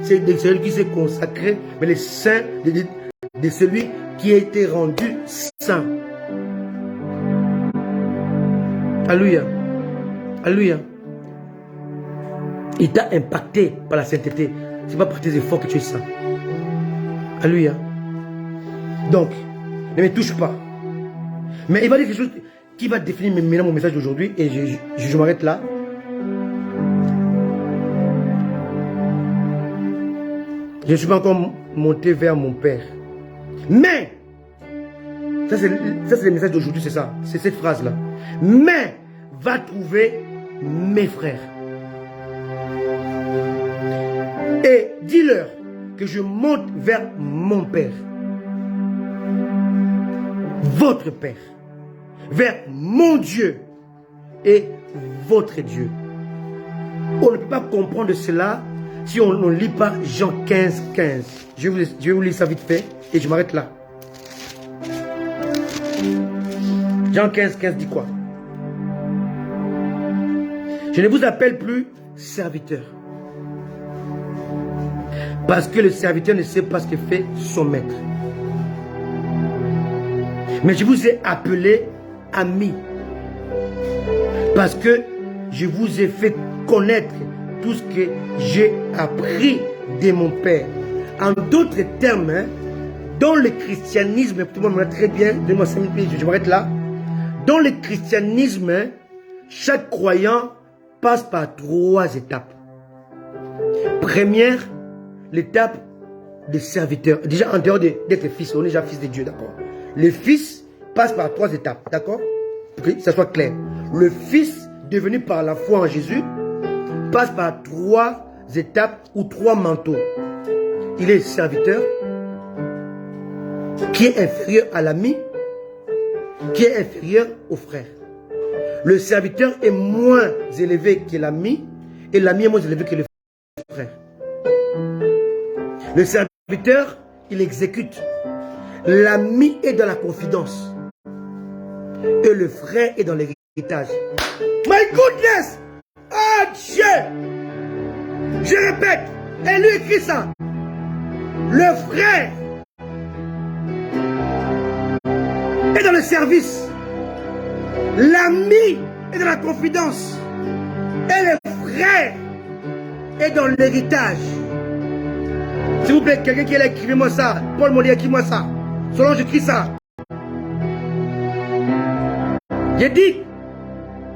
de celui qui s'est consacré, mais le saint de celui qui a été rendu saint. Alléluia. Alléluia. Il t'a impacté par la sainteté. Ce n'est pas par tes efforts que tu es saint. Alléluia. Donc, ne me touche pas. Mais il va dire quelque chose qui va définir maintenant mon message d'aujourd'hui. Et je m'arrête là. Je ne suis pas encore monté vers mon Père. Mais, ça c'est le message d'aujourd'hui, c'est ça. C'est cette phrase-là. Mais, va trouver mes frères. Et dis-leur que je monte vers mon Père. Votre Père. Vers mon Dieu et votre Dieu. On ne peut pas comprendre cela si on ne lit pas Jean 15, 15. Je vais vous lire ça vite fait et je m'arrête là. Jean 15, 15 dit quoi? Je ne vous appelle plus serviteur. Parce que le serviteur ne sait pas ce que fait son maître. Mais je vous ai appelé ami. Parce que je vous ai fait connaître tout ce que j'ai appris de mon Père. En d'autres termes, dans le christianisme, tout le monde me l'a très bien, donne-moi 5 minutes, je m'arrête là. Dans le christianisme, chaque croyant passe par 3 étapes. Première, l'étape de serviteur. Déjà, en dehors d'être fils, on est déjà fils de Dieu, d'accord? Le fils passe par 3 étapes, d'accord? Pour que ça soit clair. Le fils, devenu par la foi en Jésus, passe par 3 étapes ou 3 manteaux. Il est serviteur, qui est inférieur à l'ami, qui est inférieur au frère. Le serviteur est moins élevé que l'ami, et l'ami est moins élevé que le frère. Le serviteur, il exécute. L'ami est dans la confidence. Et le frère est dans l'héritage. My goodness! Ah Dieu! Je répète, et lui écrit ça. Le frère est dans le service. L'ami est dans la confidence. Et le frère est dans l'héritage. S'il vous plaît, quelqu'un qui est là, écrivez-moi ça. Paul Molière, écrivez-moi ça. Selon j'écris ça. J'ai dit,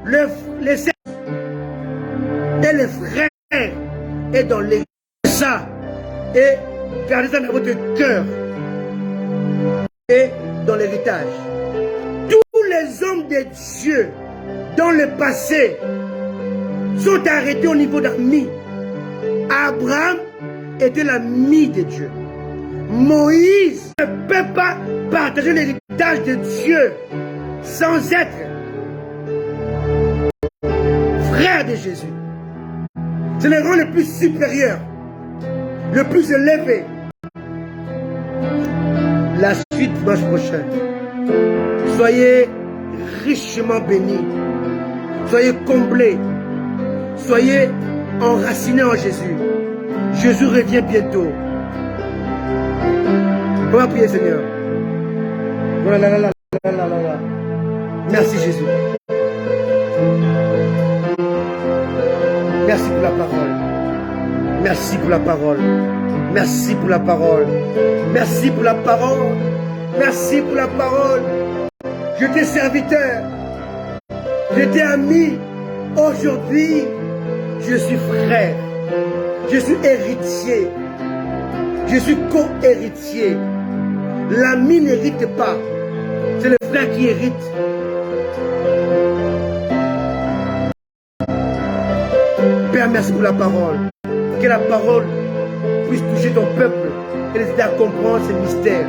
le serveur et le frère est dans l'héritage. Ça. Et gardez ça dans votre cœur. Et dans l'héritage. Tous les hommes de Dieu, dans le passé, sont arrêtés au niveau d'amis. Abraham était l'ami de Dieu. Moïse ne peut pas partager l'héritage de Dieu sans être frère de Jésus. C'est le rang le plus supérieur, le plus élevé. La suite dimanche prochain. Soyez richement bénis. Soyez comblés. Soyez enracinés en Jésus. Jésus revient bientôt. On va prier, Seigneur. Voilà. Merci Jésus. Merci pour la parole. Merci pour la parole. Merci pour la parole. Merci pour la parole. Merci pour la parole. Je t'ai serviteur. Je t'ai ami. Aujourd'hui, je suis frère. Je suis héritier. Je suis co-héritier. L'ami n'hérite pas. C'est le frère qui hérite. Père, merci pour la parole. Que la parole puisse toucher ton peuple et les aider à comprendre ces mystères.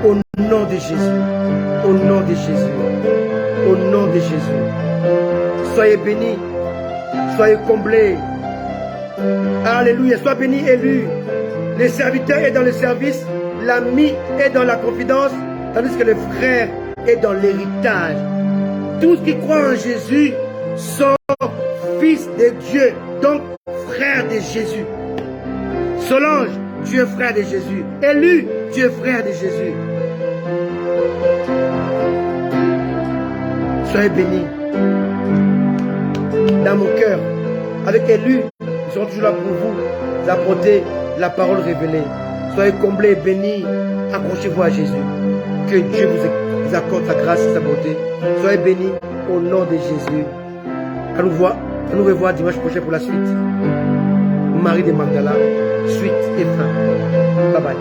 Au nom de Jésus. Au nom de Jésus. Au nom de Jésus. Soyez bénis. Soyez comblés. Alléluia. Sois béni, élu. Le serviteur est dans le service. L'ami est dans la confidence. Tandis que le frère est dans l'héritage. Tous qui croient en Jésus sont fils de Dieu. Donc frère de Jésus. Solange, tu es frère de Jésus. Élu, tu es frère de Jésus. Soyez bénis. Dans mon cœur, avec Élu, ils sont toujours là pour vous apporter la parole révélée. Soyez comblés, bénis. Accrochez-vous à Jésus. Que Dieu vous accorde sa grâce et sa bonté. Soyez bénis au nom de Jésus. À nous revoir dimanche prochain pour la suite. Marie de Magdala, suite et fin. Bye bye.